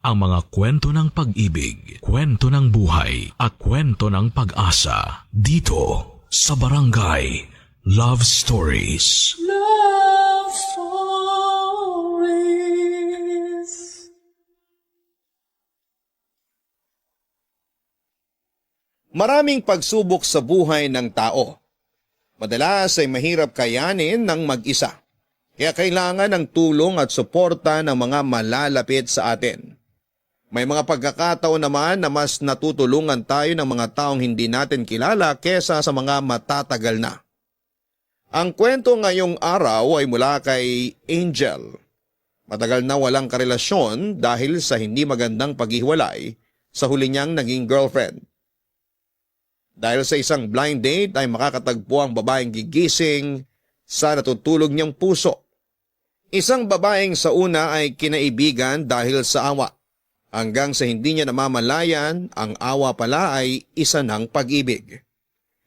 ang mga kwento ng pag-ibig, kwento ng buhay at kwento ng pag-asa dito sa Barangay Love Stories. Love Stories. Maraming pagsubok sa buhay ng tao. Madalas ay mahirap kayanin ng mag-isa. Kaya kailangan ng tulong at suporta ng mga malalapit sa atin. May mga pagkakataon naman na mas natutulungan tayo ng mga taong hindi natin kilala kesa sa mga matatagal na. Ang kwento ngayong araw ay mula kay Angel. Matagal na walang karelasyon dahil sa hindi magandang paghiwalay sa huli niyang naging girlfriend. Dahil sa isang blind date ay makakatagpo ang babaeng gigising sa natutulog niyang puso. Isang babaeng sa una ay kinaibigan dahil sa awa. Hanggang sa hindi niya namamalayan, ang awa pala ay isa ng pag-ibig.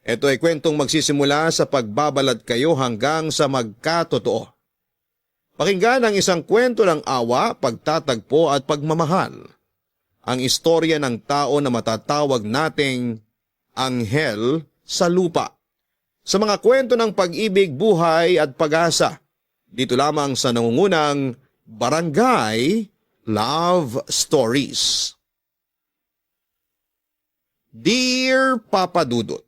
Ito ay kwentong magsisimula sa pagbabalad kayo hanggang sa magkatotoo. Pakinggan ang isang kwento ng awa, pagtatagpo at pagmamahal. Ang istorya ng tao na matatawag nating anghel sa lupa. Sa mga kwento ng pag-ibig, buhay at pag-asa, dito lamang sa nangungunang Barangay Love Stories. Dear Papa Dudut,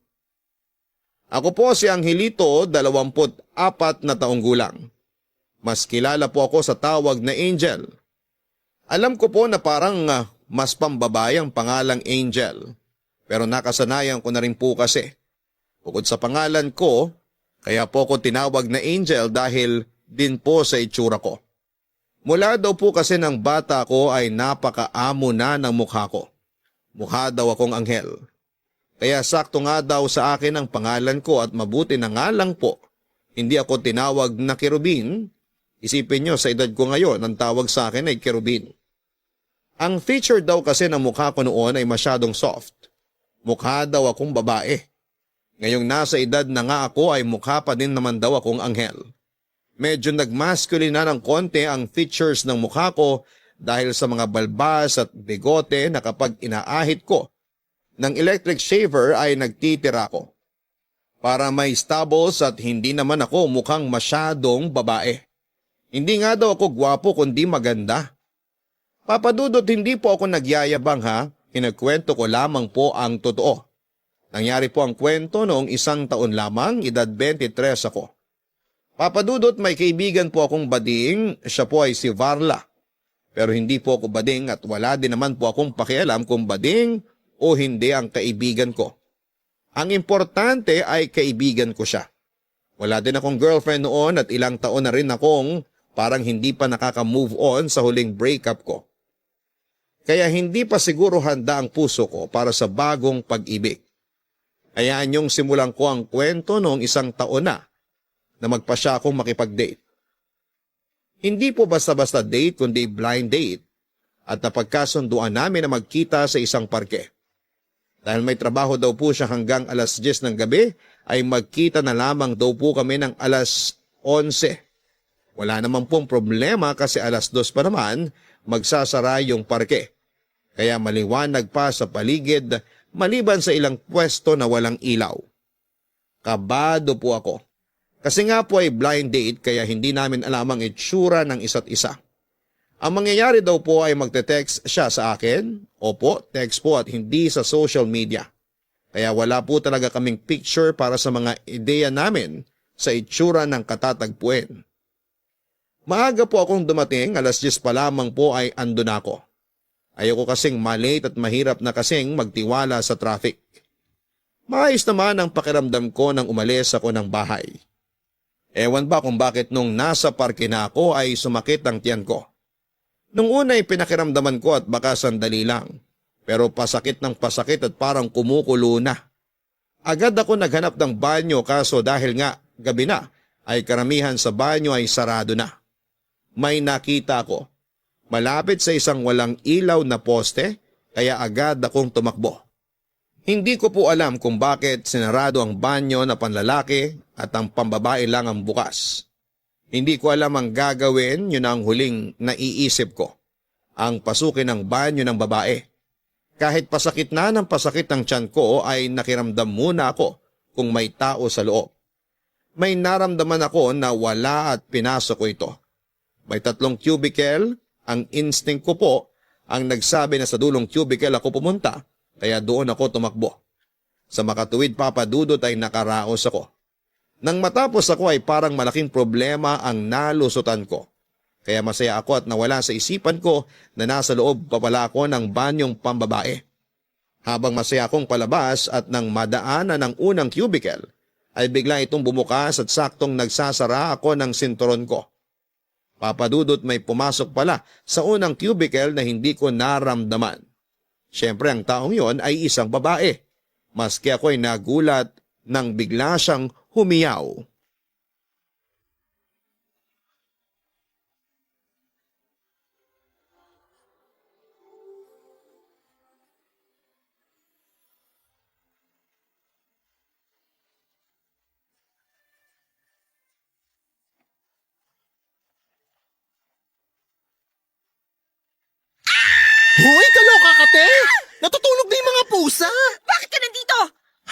ako po si Angelito, 24 na taong gulang. Mas kilala po ako sa tawag na Angel. Alam ko po na parang mas pambabae ang pangalang Angel, pero nakasanayan ko na rin po kasi. Bukod sa pangalan ko, kaya po ko tinawag na Angel dahil din po sa itsura ko. Mula daw po kasi ng bata ko ay napakaamo na ng mukha ko. Mukha daw akong anghel. Kaya sakto nga daw sa akin ang pangalan ko at mabuti na nga lang po. Hindi ako tinawag na kerubin. Isipin nyo sa edad ko ngayon ang tawag sa akin ay kerubin. Ang feature daw kasi ng mukha ko noon ay masyadong soft. Mukha daw akong babae. Ngayong nasa edad na nga ako ay mukha pa din naman daw akong anghel. Medyo nagmasculine na ng konti ang features ng mukha ko dahil sa mga balbas at bigote na kapag inaahit ko ng electric shaver ay nagtitira ko. Para may stubbles at hindi naman ako mukhang masyadong babae. Hindi nga daw ako gwapo kundi maganda. Papadudot, hindi po ako nagyayabang ha, kinagkwento ko lamang po ang totoo. Nangyari po ang kwento noong 1 taon lamang, edad 23 ako. Papadudot, may kaibigan po akong bading, siya po ay si Varla. Pero hindi po ako bading at wala din naman po akong pakialam kung bading o hindi ang kaibigan ko. Ang importante ay kaibigan ko siya. Wala din akong girlfriend noon at ilang taon na rin akong parang hindi pa nakaka-move on sa huling breakup ko. Kaya hindi pa siguro handa ang puso ko para sa bagong pag-ibig. Hayaan niyong simulan ko ang kwento noong 1 taon na magpasya akong makipag-date. Hindi po basta-basta date kundi blind date at napagkasunduan namin na magkita sa isang parke. Dahil may trabaho daw po siya hanggang alas 10 ng gabi ay magkita na lamang daw po kami ng alas 11. Wala naman pong problema kasi alas 2 pa naman magsasara yung parke. Kaya maliwanag pa sa paligid maliban sa ilang pwesto na walang ilaw. Kabado po ako. Kasi nga po ay blind date kaya hindi namin alam ang itsura ng isa't isa. Ang mangyayari daw po ay magte-text siya sa akin. Opo, text po at hindi sa social media. Kaya wala po talaga kaming picture para sa mga ideya namin sa itsura ng katatagpuin. Maaga po akong dumating, alas 10 pa lamang po ay andun ako. Ayoko kasing malate at mahirap na kasing magtiwala sa traffic. Maayos naman ang pakiramdam ko nang umalis ako ng bahay. Ewan ba kung bakit nung nasa parke na ako ay sumakit ang tiyan ko. Nung una ay pinakiramdaman ko at baka sandali lang. Pero pasakit ng pasakit at parang kumukulo na. Agad ako naghanap ng banyo kaso dahil nga gabi na ay karamihan sa banyo ay sarado na. May nakita ko. Malapit sa isang walang ilaw na poste kaya agad akong tumakbo. Hindi ko po alam kung bakit sinarado ang banyo na panlalaki at ang pambabae lang ang bukas. Hindi ko alam ang gagawin, yun ang huling naiisip ko. ang pasukin ng banyo ng babae. Kahit pasakit na ng pasakit ng tiyan ko ay nakiramdam muna ako kung may tao sa loob. May naramdaman ako na wala at pinasok ko ito. May 3 cubicle, ang instinct ko po ang nagsabi na sa dulong cubicle ako pumunta, kaya doon ako tumakbo. Sa makatuwid Papa Dudut ay nakaraos ako. Nang matapos ako ay parang malaking problema ang nalusutan ko. Kaya masaya ako at nawala sa isipan ko na nasa loob pa pala ako ng banyong pambabae. Habang masaya akong palabas at nang madaanan ng unang cubicle, ay bigla itong bumukas at saktong nagsasara ako ng sinturon ko. Papa Dudut, may pumasok pala sa unang cubicle na hindi ko naramdaman. Siyempre ang taong yon ay isang babae. Maski ako'y nagulat nang bigla siyang humiyaw. Hoy, kaloka ka, te! Natutulog na yung mga pusa! Bakit ka nandito?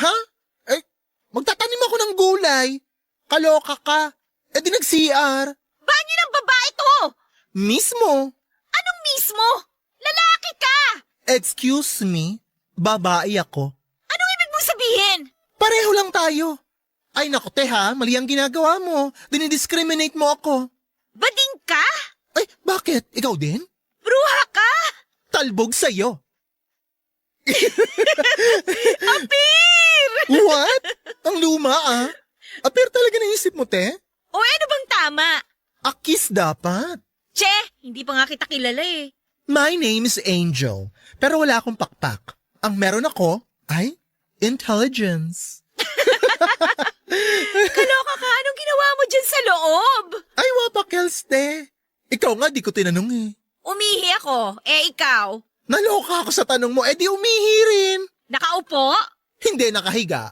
Ha? Eh, magtatanim ako ng gulay. Kaloka ka. Eh di nag-CR. Banyo ng babae to! Mismo. Anong mismo? Lalaki ka! Excuse me, babae ako. Anong ibig mong sabihin? Pareho lang tayo. Ay naku, te ha, mali ang ginagawa mo. Dinidiscriminate mo ako. Bading ka? Ay, bakit? Ikaw din? Bruha ka? Talbog sa'yo. Apir! What? Ang luma ah. Apir talaga naisip mo, te? O ano bang tama? Akis dapat. Che, hindi pa nga kita kilala eh. My name is Angel, pero wala akong pakpak. Ang meron ako ay intelligence. Kaloka ka, anong ginawa mo dyan sa loob? Ay, wapakels, te. Ikaw nga, di ko tinanong eh. Umihi ako, ikaw. Naloka ako sa tanong mo, di umihi rin. Nakaupo? Hindi, nakahiga.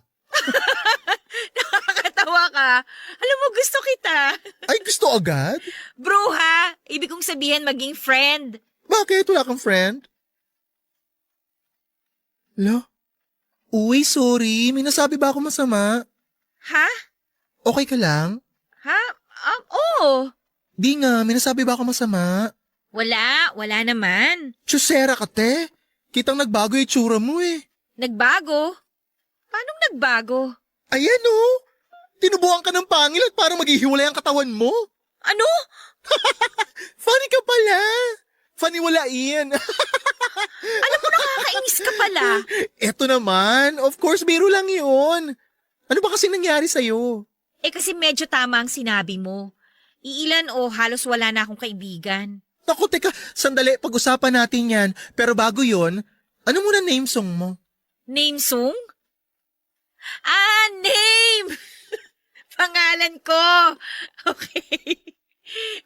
Nakakatawa ka. Alam mo, gusto kita. Ay, gusto agad? Bruha, ibig kong sabihin maging friend. Bakit? Wala kang friend? Lo? Uy, sorry. May nasabi ba ako masama? Ha? Okay ka lang? Ha? Oo. Di nga, may nasabi ba ako masama? Wala naman. Chusera ka, te. Kitang nagbago yung itsura mo eh. Nagbago? Paanong nagbago? Ayan oh. Tinubuan ka ng pangil at parang maghihiwalay ang katawan mo. Ano? Funny ka pala. Faniwalain. Alam mo, nakakainis ka pala. Eto naman, of course, biro lang yun. Ano ba kasi nangyari sa'yo? Eh kasi medyo tama ang sinabi mo. Iilan o halos wala na akong kaibigan. Naku, teka, sandali, pag-usapan natin yan. Pero bago yon, ano muna name song mo? Name song? Name! Pangalan ko. Okay.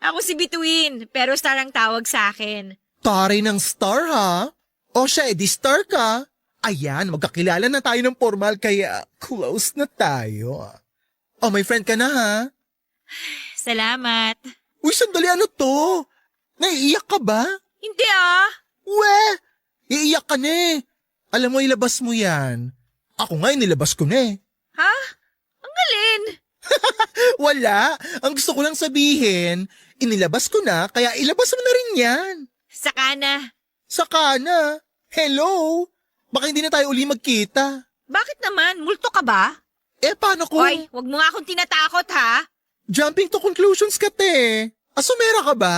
Ako si Bituin, pero star ang tawag sa akin. Taray ng star, ha? O siya, edi star ka. Ayan, magkakilala na tayo ng formal, kaya close na tayo. O, may friend ka na, ha? Salamat. Uy, sandali, ano to? Naiiyak ka ba? Hindi We, iiyak ka na eh. Alam mo, ilabas mo yan. Ako nga, nilabas ko na eh. Ha? Ang galin. Wala. Ang gusto ko lang sabihin, inilabas ko na, kaya ilabas mo na rin yan. Saka na. Saka na. Hello? Baka hindi na tayo uli magkita. Bakit naman? Multo ka ba? Eh, paano ko? Hoy, wag mo nga akong tinatakot ha. Jumping to conclusions ka, te. Asumera ka ba?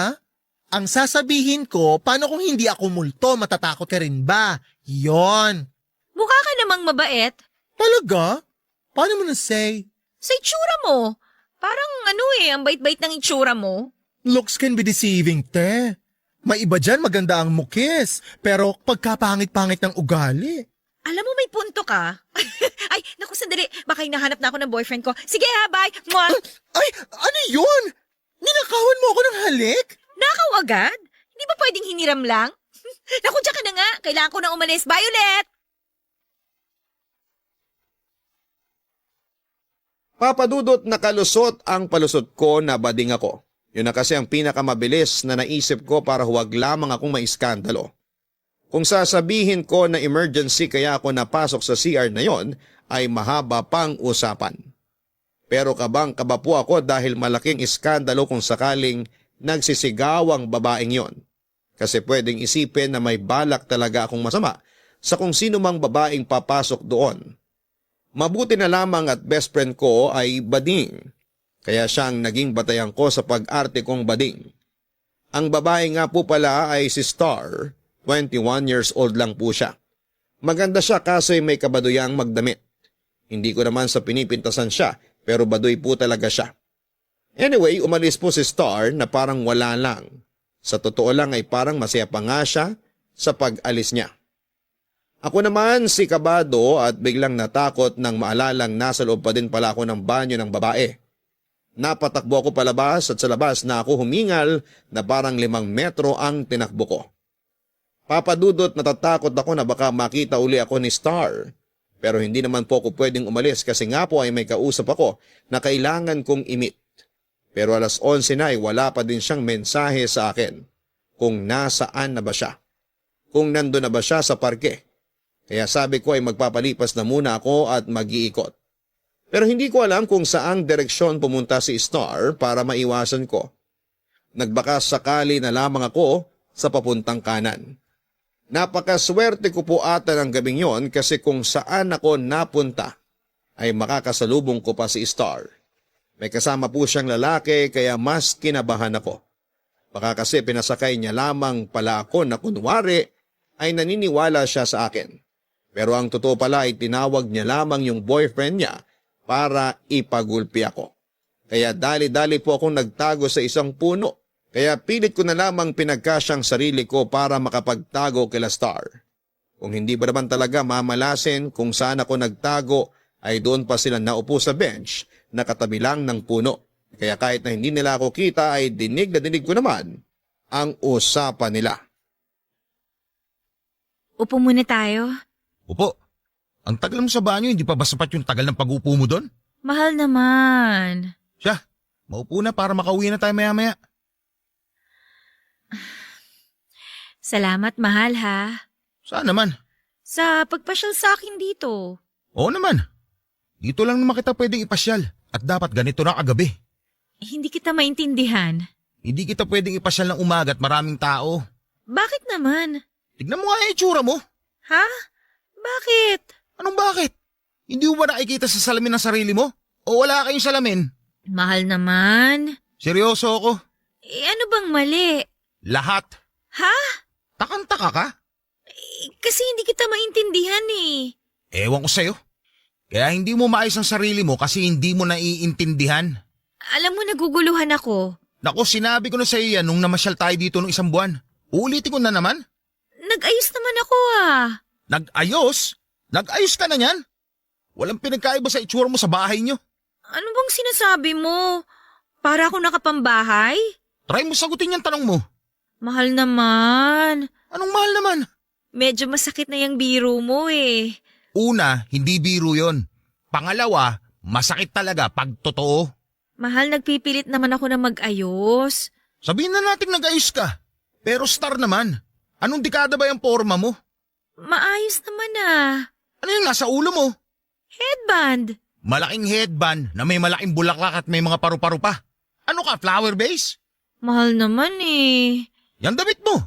Ang sasabihin ko, paano kung hindi ako multo, matatakot ka rin ba? Yon. Mukha ka namang mabait. Talaga? Paano mo na-say? Sa itsura mo. Parang ang bait-bait ng itsura mo. Looks can be deceiving, te. May iba dyan maganda ang mukis, pero pagkapangit-pangit ng ugali. Alam mo, may punto ka. Ay, naku, sandali. Baka hinahanap na ako ng boyfriend ko. Sige ha, bye. Mwah! Ay, ano yun? Ninakawan mo ako ng halik? Nakaw agad? Hindi ba pwedeng hiniram lang? Naku, diyan ka na nga. Kailangan ko na umalis. Bye ulit! Papa Dudut, nakalusot ang palusot ko na bading ako. Yun na kasi ang pinakamabilis na naisip ko para huwag lamang akong maiskandalo. Kung sasabihin ko na emergency kaya ako napasok sa CR na yon ay mahaba pang usapan. Pero kabang-kaba po ako dahil malaking iskandalo kung sakaling nagsisigawang babaeng yon. Kasi pwedeng isipin na may balak talaga akong masama sa kung sino mang babaeng papasok doon. Mabuti na lamang at best friend ko ay bading. Kaya siyang naging batayan ko sa pag-arte kong bading. Ang babae nga po pala ay si Star, 21 years old lang po siya. Maganda siya kaso'y may kabaduyang magdamit. Hindi ko naman sa pinipintasan siya pero baduy po talaga siya. Anyway, umalis po si Star na parang wala lang. Sa totoo lang ay parang masaya pa nga siya sa pag-alis niya. Ako naman si kabado at biglang natakot nang maalalang nasa loob pa din pala ako ng banyo ng babae. Napatakbo ako palabas at sa labas na ako humingal na parang 5 metro ang tinakbo ko. Papadudot natatakot ako na baka makita uli ako ni Star. Pero hindi naman po ako pwedeng umalis kasi nga po ay may kausap ako na kailangan kong i-meet. Pero alas 11 na ay wala pa din siyang mensahe sa akin kung nasaan na ba siya. Kung nandun na ba siya sa parke. Kaya sabi ko ay magpapalipas na muna ako at mag-iikot. Pero hindi ko alam kung saang direksyon pumunta si Star para maiwasan ko. Nagbaka sakali na lamang ako sa papuntang kanan. Napakaswerte ko po ata ng gabing yon kasi kung saan ako napunta ay makakasalubong ko pa si Star. May kasama po siyang lalaki kaya mas kinabahan ako. Baka kasi pinasakay niya lamang pala ako na kunwari ay naniniwala siya sa akin. Pero ang totoo pala ay tinawag niya lamang yung boyfriend niya para ipagulpi ako. Kaya dali-dali po akong nagtago sa isang puno. Kaya pilit ko na lamang pinagkasyang sarili ko para makapagtago kila Star. Kung hindi ba naman talaga mamalasin kung saan ako nagtago ay doon pa sila naupo sa bench na katabi lang ng puno. Kaya kahit na hindi nila ako kita ay dinig na dinig ko naman ang usapan nila. Upo muna tayo. Upo, ang tagal mo sa banyo, hindi pa ba sapat yung tagal ng pag-upo mo doon? Mahal naman. Siya, maupo na para makauwi na tayo maya-maya. Salamat, mahal ha. Saan naman? Sa pagpasyal sa akin dito. Oo naman. Dito lang naman kita pwedeng ipasyal at dapat ganito na kagabi. Hindi kita maintindihan. Hindi kita pwedeng ipasyal ng umaga at maraming tao. Bakit naman? Tignan mo nga yung itsura mo. Ha? Bakit? Anong bakit? Hindi mo ba nakikita sa salamin ng sarili mo? O wala kayong salamin? Mahal naman. Seryoso ako. Ano bang mali? Lahat. Ha? Takang-taka ka? Kasi hindi kita maintindihan eh. Ewan ko sa'yo. Kaya hindi mo maayos ang sarili mo kasi hindi mo naiintindihan. Alam mo, naguguluhan ako. Naku, sinabi ko na sa'yo yan nung namasyal tayo dito nung 1 buwan. Uulitin ko na naman. Nag-ayos naman ako ah. Nag-ayos? Nag-ayos ka na yan? Walang pinagkaiba sa itsura mo sa bahay nyo. Ano bang sinasabi mo? Para ako nakapambahay? Try mo sagutin yung tanong mo. Mahal naman. Anong mahal naman? Medyo masakit na yung biro mo eh. Una, hindi biro yon. Pangalawa, masakit talaga pag totoo. Mahal, nagpipilit naman ako na mag-ayos. Sabihin na natin nag-ayos ka. Pero Star naman, anong dekada ba yung forma mo? Maayos naman ah. Ano yung nasa ulo mo? Headband. Malaking headband na may malaking bulaklak at may mga paru-paro pa. Ano ka, flower base? Mahal naman eh. Yan damit mo.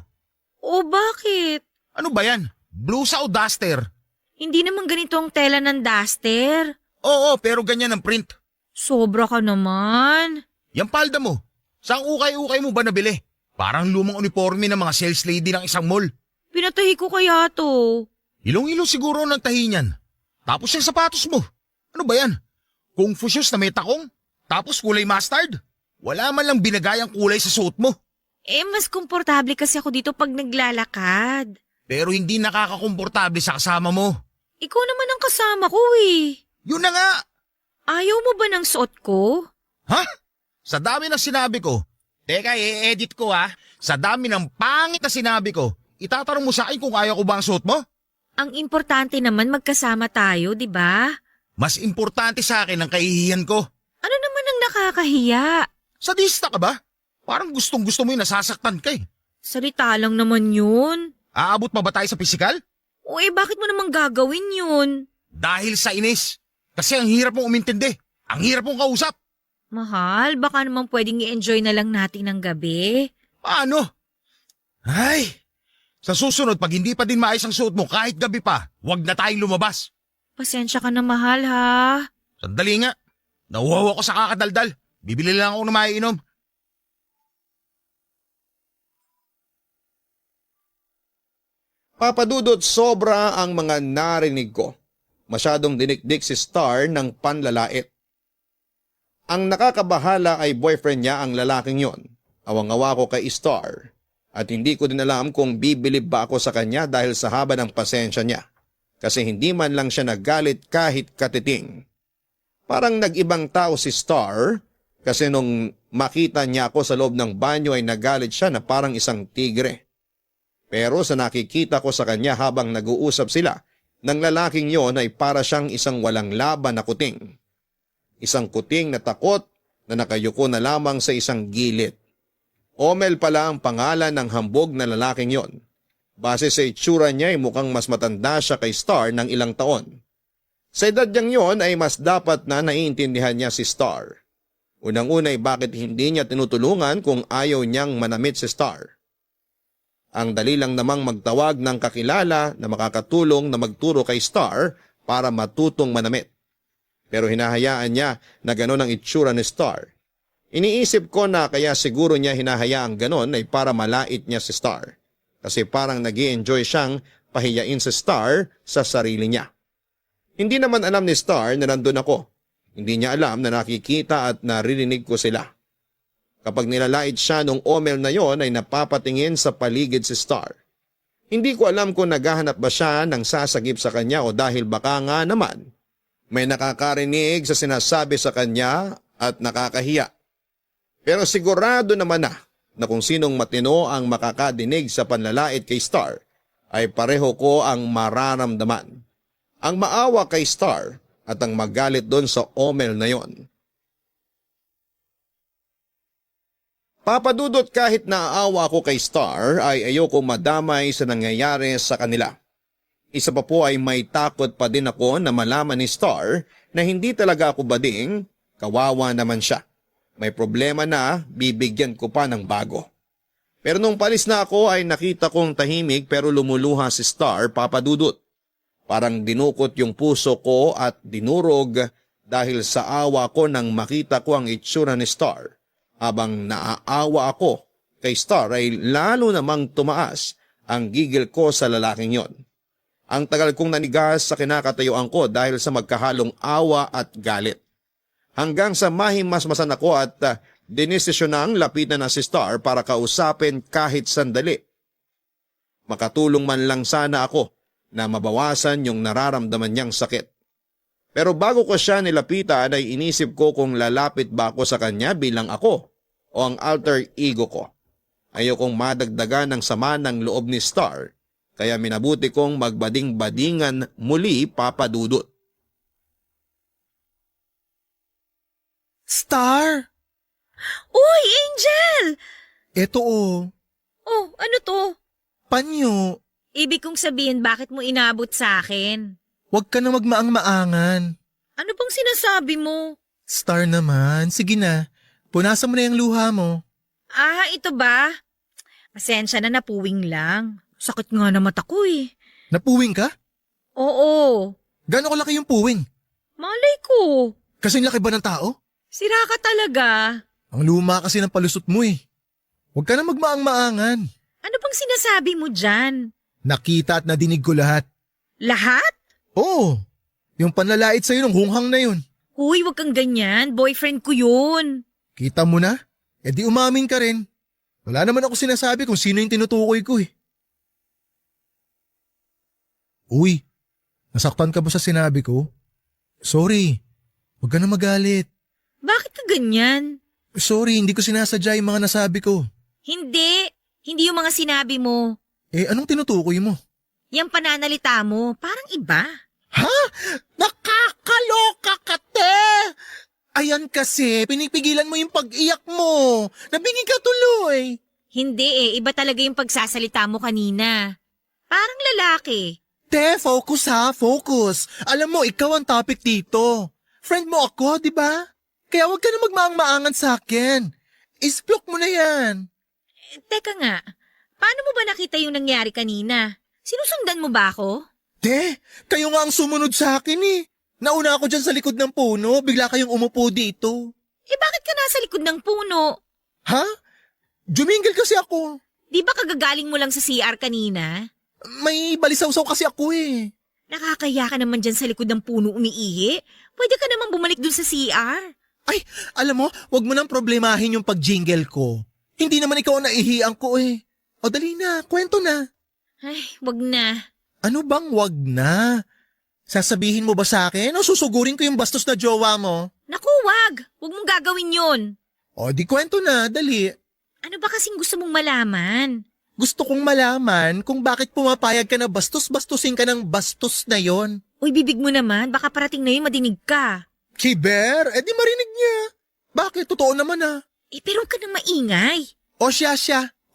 O bakit? Ano ba yan? Blusa o duster? Hindi naman ganito ang tela ng duster. Oo, pero ganyan ang print. Sobra ka naman. Yang palda mo, saan ukay-ukay mo ba nabili? Parang lumang uniforme ng mga sales lady ng isang mall. Pinatahi ko kaya to. Ilong-ilong siguro ang nagtahi niyan. Tapos yung sapatos mo. Ano ba yan? Kung fu shoes na may takong? Tapos kulay mustard? Wala man lang binagayang kulay sa suot mo. Mas komportable kasi ako dito pag naglalakad. Pero hindi nakakakomportable sa kasama mo. Ikaw naman ang kasama ko eh. Yun na nga. Ayaw mo ba ng suot ko? Ha? Sa dami ng sinabi ko. Teka, i-edit ko ha. Sa dami ng pangit na sinabi ko, itatanong mo sa akin kung ayaw ko ba ang suot mo? Ang importante naman magkasama tayo, di ba? Mas importante sa akin ang kahihiyan ko. Ano naman ang nakakahiya? Sadista ka ba? Parang gustong-gusto mo yung nasasaktan ka eh. Salita lang naman yun. Aabot pa ba tayo sa pisikal? O bakit mo naman gagawin yun? Dahil sa inis. Kasi ang hirap mong umintindi. Ang hirap mong kausap. Mahal, baka naman pwedeng i-enjoy na lang natin ng gabi. Paano? Ay, sa susunod pag hindi pa din maayos ang suot mo kahit gabi pa, huwag na tayong lumabas. Pasensya ka na, mahal, ha? Sandali nga. Nauhaw ako sa kakadaldal. Bibili lang ako ng maiinom. Papa Dudut, sobra ang mga narinig ko. Masyadong dinikdik si Star ng panlalait. Ang nakakabahala ay boyfriend niya ang lalaking yon. Awang-awa ko kay Star. At hindi ko din alam kung bibilib ba ako sa kanya dahil sa haba ng pasensya niya. Kasi hindi man lang siya naggalit kahit katiting. Parang nag-ibang tao si Star kasi nung makita niya ako sa loob ng banyo ay nagalit siya na parang isang tigre. Pero sa nakikita ko sa kanya habang nag-uusap sila, ng lalaking yon ay para siyang isang walang laban na kuting. Isang kuting na takot na nakayuko na lamang sa isang gilid. Omel pala ang pangalan ng hambog na lalaking yon. Base sa itsura niya ay mukhang mas matanda siya kay Star ng ilang taon. Sa edad niyang yon ay mas dapat na naiintindihan niya si Star. Unang-una ay bakit hindi niya tinutulungan kung ayaw niyang manamit si Star. Ang dali lang namang magtawag ng kakilala na makakatulong na magturo kay Star para matutong manamit. Pero hinahayaan niya na gano'n ang itsura ni Star. Iniisip ko na kaya siguro niya hinahayaang gano'n ay para malait niya si Star. Kasi parang nag-i-enjoy siyang pahiyain si Star sa sarili niya. Hindi naman alam ni Star na nandun ako. Hindi niya alam na nakikita at naririnig ko sila. Kapag nilalait siya nung Omel na yon ay napapatingin sa paligid si Star. Hindi ko alam kung naghahanap ba siya ng sasagip sa kanya o dahil baka nga naman may nakakarinig sa sinasabi sa kanya at nakakahiya. Pero sigurado naman na kung sinong matino ang makakadinig sa panlalait kay Star ay pareho ko ang mararamdaman. Ang maawa kay Star at ang magalit doon sa Omel na yon. Papadudot kahit naaawa ko kay Star ay ayoko madamay sa nangyayari sa kanila. Isa pa po ay may takot pa din ako na malaman ni Star na hindi talaga ako bading, kawawa naman siya. May problema na bibigyan ko pa ng bago. Pero nung palis na ako ay nakita kong tahimik pero lumuluha si Star, Papadudot. Parang dinukot yung puso ko at dinurog dahil sa awa ko nang makita ko ang itsura ni Star. Habang naaawa ako kay Star ay lalo namang tumaas ang gigil ko sa lalaking yon. Ang tagal kong nanigas sa kinakatayuan ko dahil sa magkahalong awa at galit. Hanggang sa mahimasmasan ako at dinesisyon lapitan na si Star para kausapin kahit sandali. Makatulong man lang sana ako na mabawasan yung nararamdaman niyang sakit. Pero bago ko siya nilapitan ay inisip ko kung lalapit ba ako sa kanya bilang ako o ang alter ego ko. Ayokong madagdagan ng sama ng loob ni Star kaya minabuti kong magbading-badingan muli, Papadudot. Star! Uy, Angel! Eto Oh, ano to? panyo. Ibig kong sabihin bakit mo inabot sa akin? Huwag ka na magmaang-maangan. Ano bang sinasabi mo? Star naman, sige na. Punasan mo na yung luha mo. Ah, ito ba? Pasensya na, napuwing lang. Sakit nga na mata ko eh. Napuwing ka? Oo. Gano'ng kalaki yung puwing? Malay ko. Kasing laki ba ng tao? Sira ka talaga. Ang luma kasi ng palusot mo eh. Huwag ka na magmaang-maangan. Ano bang sinasabi mo dyan? Nakita at nadinig ko lahat. Lahat? Oo, yung panlalait sa'yo ng hunghang na yun. Huy, wag kang ganyan. Boyfriend ko yun. Kita mo na? E di umamin ka rin. Wala naman ako sinasabi kung sino yung tinutukoy ko eh. Uy, nasaktan ka ba sa sinabi ko? Sorry, huwag ka na magalit. Bakit ka ganyan? Sorry, hindi ko sinasadya yung mga nasabi ko. Hindi. Hindi yung mga sinabi mo. Eh, anong tinutukoy mo? Yung pananalita mo, parang iba. Ha? Nakakaloka ka, te! Ayan kasi, pinipigilan mo yung pag-iyak mo. Nabingi ka tuloy. Hindi iba talaga yung pagsasalita mo kanina. Parang lalaki. Te, focus ha, focus. Alam mo, ikaw ang topic dito. Friend mo ako, di ba? Kaya huwag ka na magmaang-maangan sa akin. Isplok mo na yan. Teka nga, paano mo ba nakita yung nangyari kanina? Sinusundan mo ba ako? Te, kayo nga ang sumunod sa akin eh. Nauna ako dyan sa likod ng puno, bigla kayong umupo dito. Bakit ka nasa likod ng puno? Ha? Jumingil kasi ako. Di ba kagagaling mo lang sa CR kanina? May balisaw-saw kasi ako eh. Nakakaya ka naman dyan sa likod ng puno umiihi. Pwede ka naman bumalik dun sa CR. Ay, alam mo, wag mo nang problemahin yung pag-jingle ko. Hindi naman ikaw ang naihiang ko eh. O dali na, kwento na. Ay, wag na. Ano bang wag na? Sasabihin mo ba sa akin o susugurin ko yung bastos na jowa mo? Naku, wag. Wag mong gagawin yun. O di kwento na, dali. Ano ba kasing gusto mong malaman? Gusto kong malaman kung bakit pumapayag ka na bastos-bastusin ka ng bastos na yon. Uy, bibig mo naman. Baka parating na yun madinig ka. Kiber, di marinig niya. Bakit? Totoo naman ah. Pero ka nang maingay. O siya.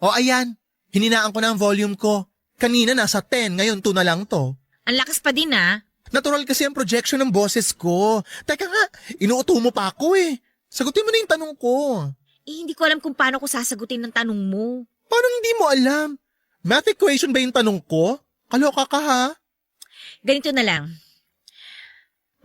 O ayan, hininaan ko na ang volume ko. Kanina nasa 10, ngayon 2 na lang to. Ang lakas pa din Natural kasi ang projection ng boses ko. Teka nga, inuuto mo pa ako eh. Sagutin mo na yung tanong ko. Hindi ko alam kung paano ko sasagutin ng tanong mo. Paano hindi mo alam? Math equation ba yung tanong ko? Kaloka ka ha? Ganito na lang.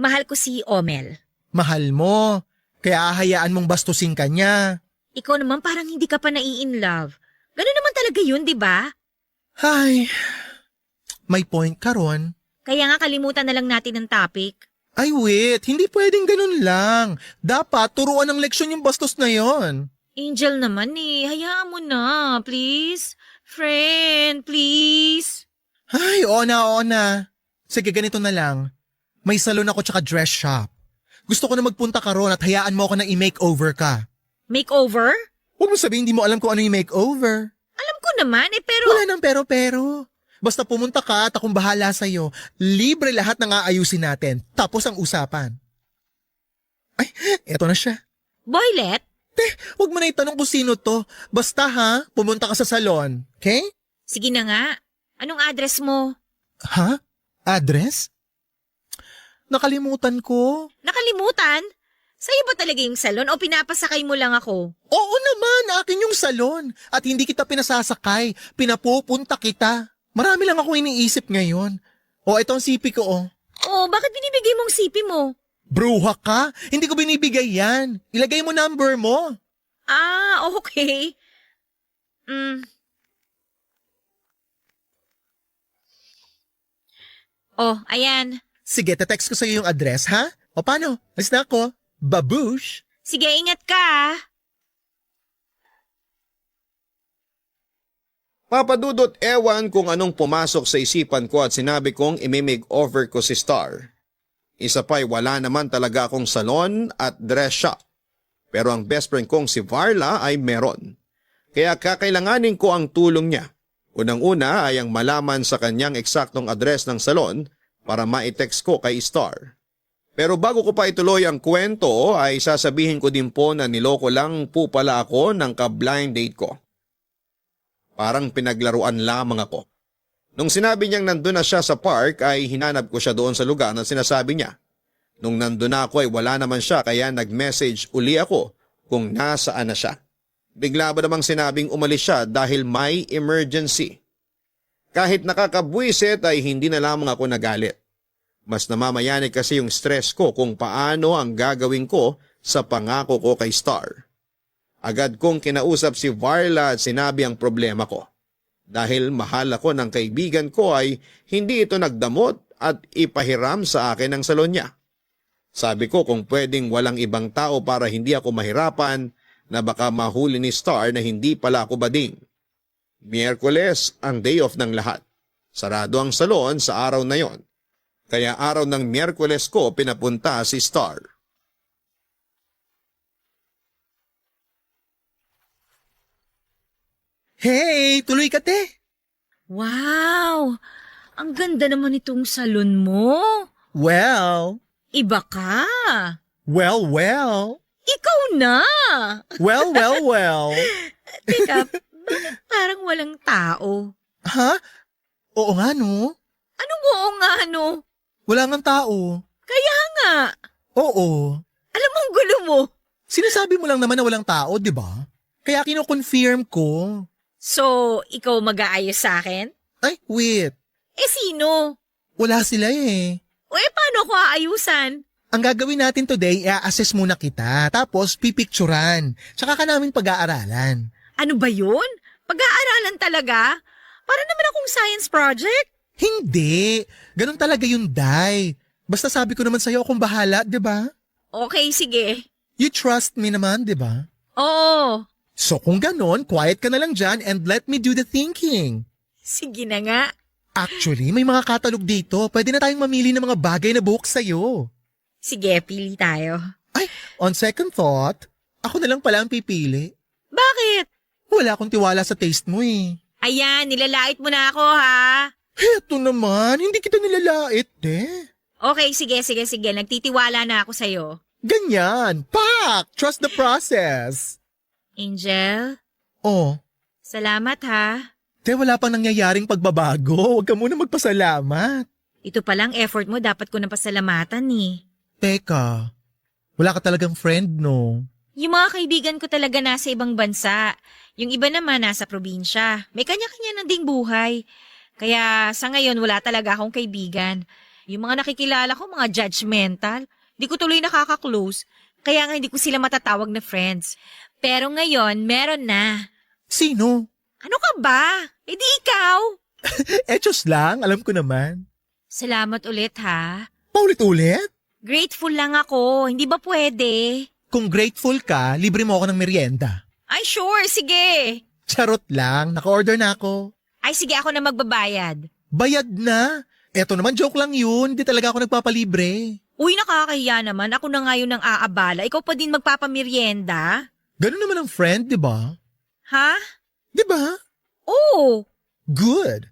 Mahal ko si Omel. Mahal mo. Kaya ahayaan mong bastusin ka niya. Ikaw naman parang hindi ka pa nai-in love. Ganun naman talaga yun, di ba? Ay, may point ka ron. Kaya nga kalimutan na lang natin ang topic. Ay wait, hindi pwedeng ganun lang. Dapat turuan ng leksyon yung bastos na yon. Angel naman hayaan mo na, please. Friend, please. Ay, oo na. Sige, ganito na lang. May salon ako tsaka dress shop. Gusto ko na magpunta ka ron at hayaan mo ako na i-makeover ka. Makeover? Huwag mo sabihin hindi mo alam kung ano yung makeover. Alam ko naman pero... Wala nang pero. Basta pumunta ka at akong bahala sa'yo. Libre lahat ng aayusin natin. Tapos ang usapan. Ay, eto na siya. Boylet? Huwag mo na itanong kung sino to. Basta ha, pumunta ka sa salon. Okay? Sige na nga. Anong address mo? Ha? Address? Nakalimutan ko. Nakalimutan? Sa'yo ba talaga yung salon o pinapasakay mo lang ako? Oo naman, akin yung salon. At hindi kita pinasasakay. Pinapupunta kita. Marami lang ako iniisip ngayon. O, ito ang sipi ko, oh. Oh, bakit binibigay mong sipi mo? Bruha ka? Hindi ko binibigay yan. Ilagay mo number mo. Ah, okay. Oh, ayan. Sige, text ko sa'yo yung address, ha? O paano? Alis na ako. Babush! Sige, ingat ka Papa Dudut, ewan kung anong pumasok sa isipan ko at sinabi kong imi-makeover ko si Star. Isa pa'y wala naman talaga akong salon at dress shop. Pero ang best friend kong si Varla ay meron. Kaya kakailanganin ko ang tulong niya. Unang-una ay ang malaman sa kanyang eksaktong address ng salon para ma-text ko kay Star. Pero bago ko pa ituloy ang kwento ay sasabihin ko din po na niloko lang po pala ako ng ka-blind date ko. Parang pinaglaruan lamang ako. Nung sinabi niyang nandun na siya sa park ay hinanap ko siya doon sa lugar na sinasabi niya. Nung nandun na ako ay wala naman siya kaya nag-message uli ako kung nasaan na siya. Bigla ba namang sinabing umalis siya dahil may emergency. Kahit nakakabwisit ay hindi na lamang ako nagalit. Mas namamayani kasi yung stress ko kung paano ang gagawin ko sa pangako ko kay Star. Agad kong kinausap si Varla at sinabi ang problema ko. Dahil mahal ako ng kaibigan ko ay hindi ito nagdamot at ipahiram sa akin ang salon niya. Sabi ko kung pwedeng walang ibang tao para hindi ako mahirapan na baka mahuli ni Star na hindi pala ako bading. Miyerkules ang day off ng lahat. Sarado ang salon sa araw na yon. Kaya araw ng Miyerkules ko pinapunta si Star. Hey, tuloy ka, te. Wow! Ang ganda naman itong salon mo. Well, Iba ka. Well, well. Ikaw na! Well, well, well. Teka, bakit parang walang tao? Ha? Oo nga, no? Anong oo nga, no? Wala ngang tao. Kaya nga. Oo. Alam mo ang gulo mo. Sinasabi mo lang naman na walang tao, di ba? Kaya kino-confirm ko. So, ikaw mag-aayos sa akin? Ay, wait. Eh, sino? Wala sila eh. O paano ko aayusan? Ang gagawin natin today, i-assess muna kita. Tapos, pipicturan. Tsaka ka namin pag-aaralan. Ano ba yun? Pag-aaralan talaga? Para naman akong science project? Hindi. Ganun talaga yung Day. Basta sabi ko naman sa'yo akong bahala, di ba? Okay, sige. You trust me naman, di ba? Oo. So kung ganon, quiet ka na lang dyan and let me do the thinking. Sige na nga. Actually, may mga katalog dito. Pwede na tayong mamili ng mga bagay na buhok sa'yo. Sige, pili tayo. Ay, on second thought, ako na lang pala ang pipili. Bakit? Wala akong tiwala sa taste mo eh. Ayan, nilalait mo na ako, ha? Heto naman, hindi kita nilalait eh. Okay, sige. Nagtitiwala na ako sa'yo. Ganyan, pak! Trust the process. Angel, Oh, salamat, ha? wala pang nangyayaring pagbabago. Huwag ka muna magpasalamat. Ito palang effort mo, dapat ko na pasalamatan, eh. Teka, wala ka talagang friend, no? Yung mga kaibigan ko talaga nasa ibang bansa. Yung iba naman nasa probinsya. May kanya-kanya na ding buhay. Kaya sa ngayon wala talaga akong kaibigan. Yung mga nakikilala ko, mga judgmental. Di ko tuloy nakaka-close. Kaya nga hindi ko sila matatawag na friends. Pero ngayon, meron na. Sino? Ano ka ba? Eh di ikaw. Etos lang, alam ko naman. Salamat ulit, ha? Paulit-ulit? Grateful lang ako. Hindi ba pwede? Kung grateful ka, libre mo ako ng merienda. Ay, sure. Sige. Charot lang, naka-order na ako. Ay, sige ako na magbabayad. Bayad na. Eto naman, joke lang yun. Hindi talaga ako nagpapalibre. Uy, nakakahiya naman. Ako na ngayon ang aabala. Ikaw pa din magpapamerienda? Ganun naman ang friend, di ba? Ha? Di ba? Oo. Good.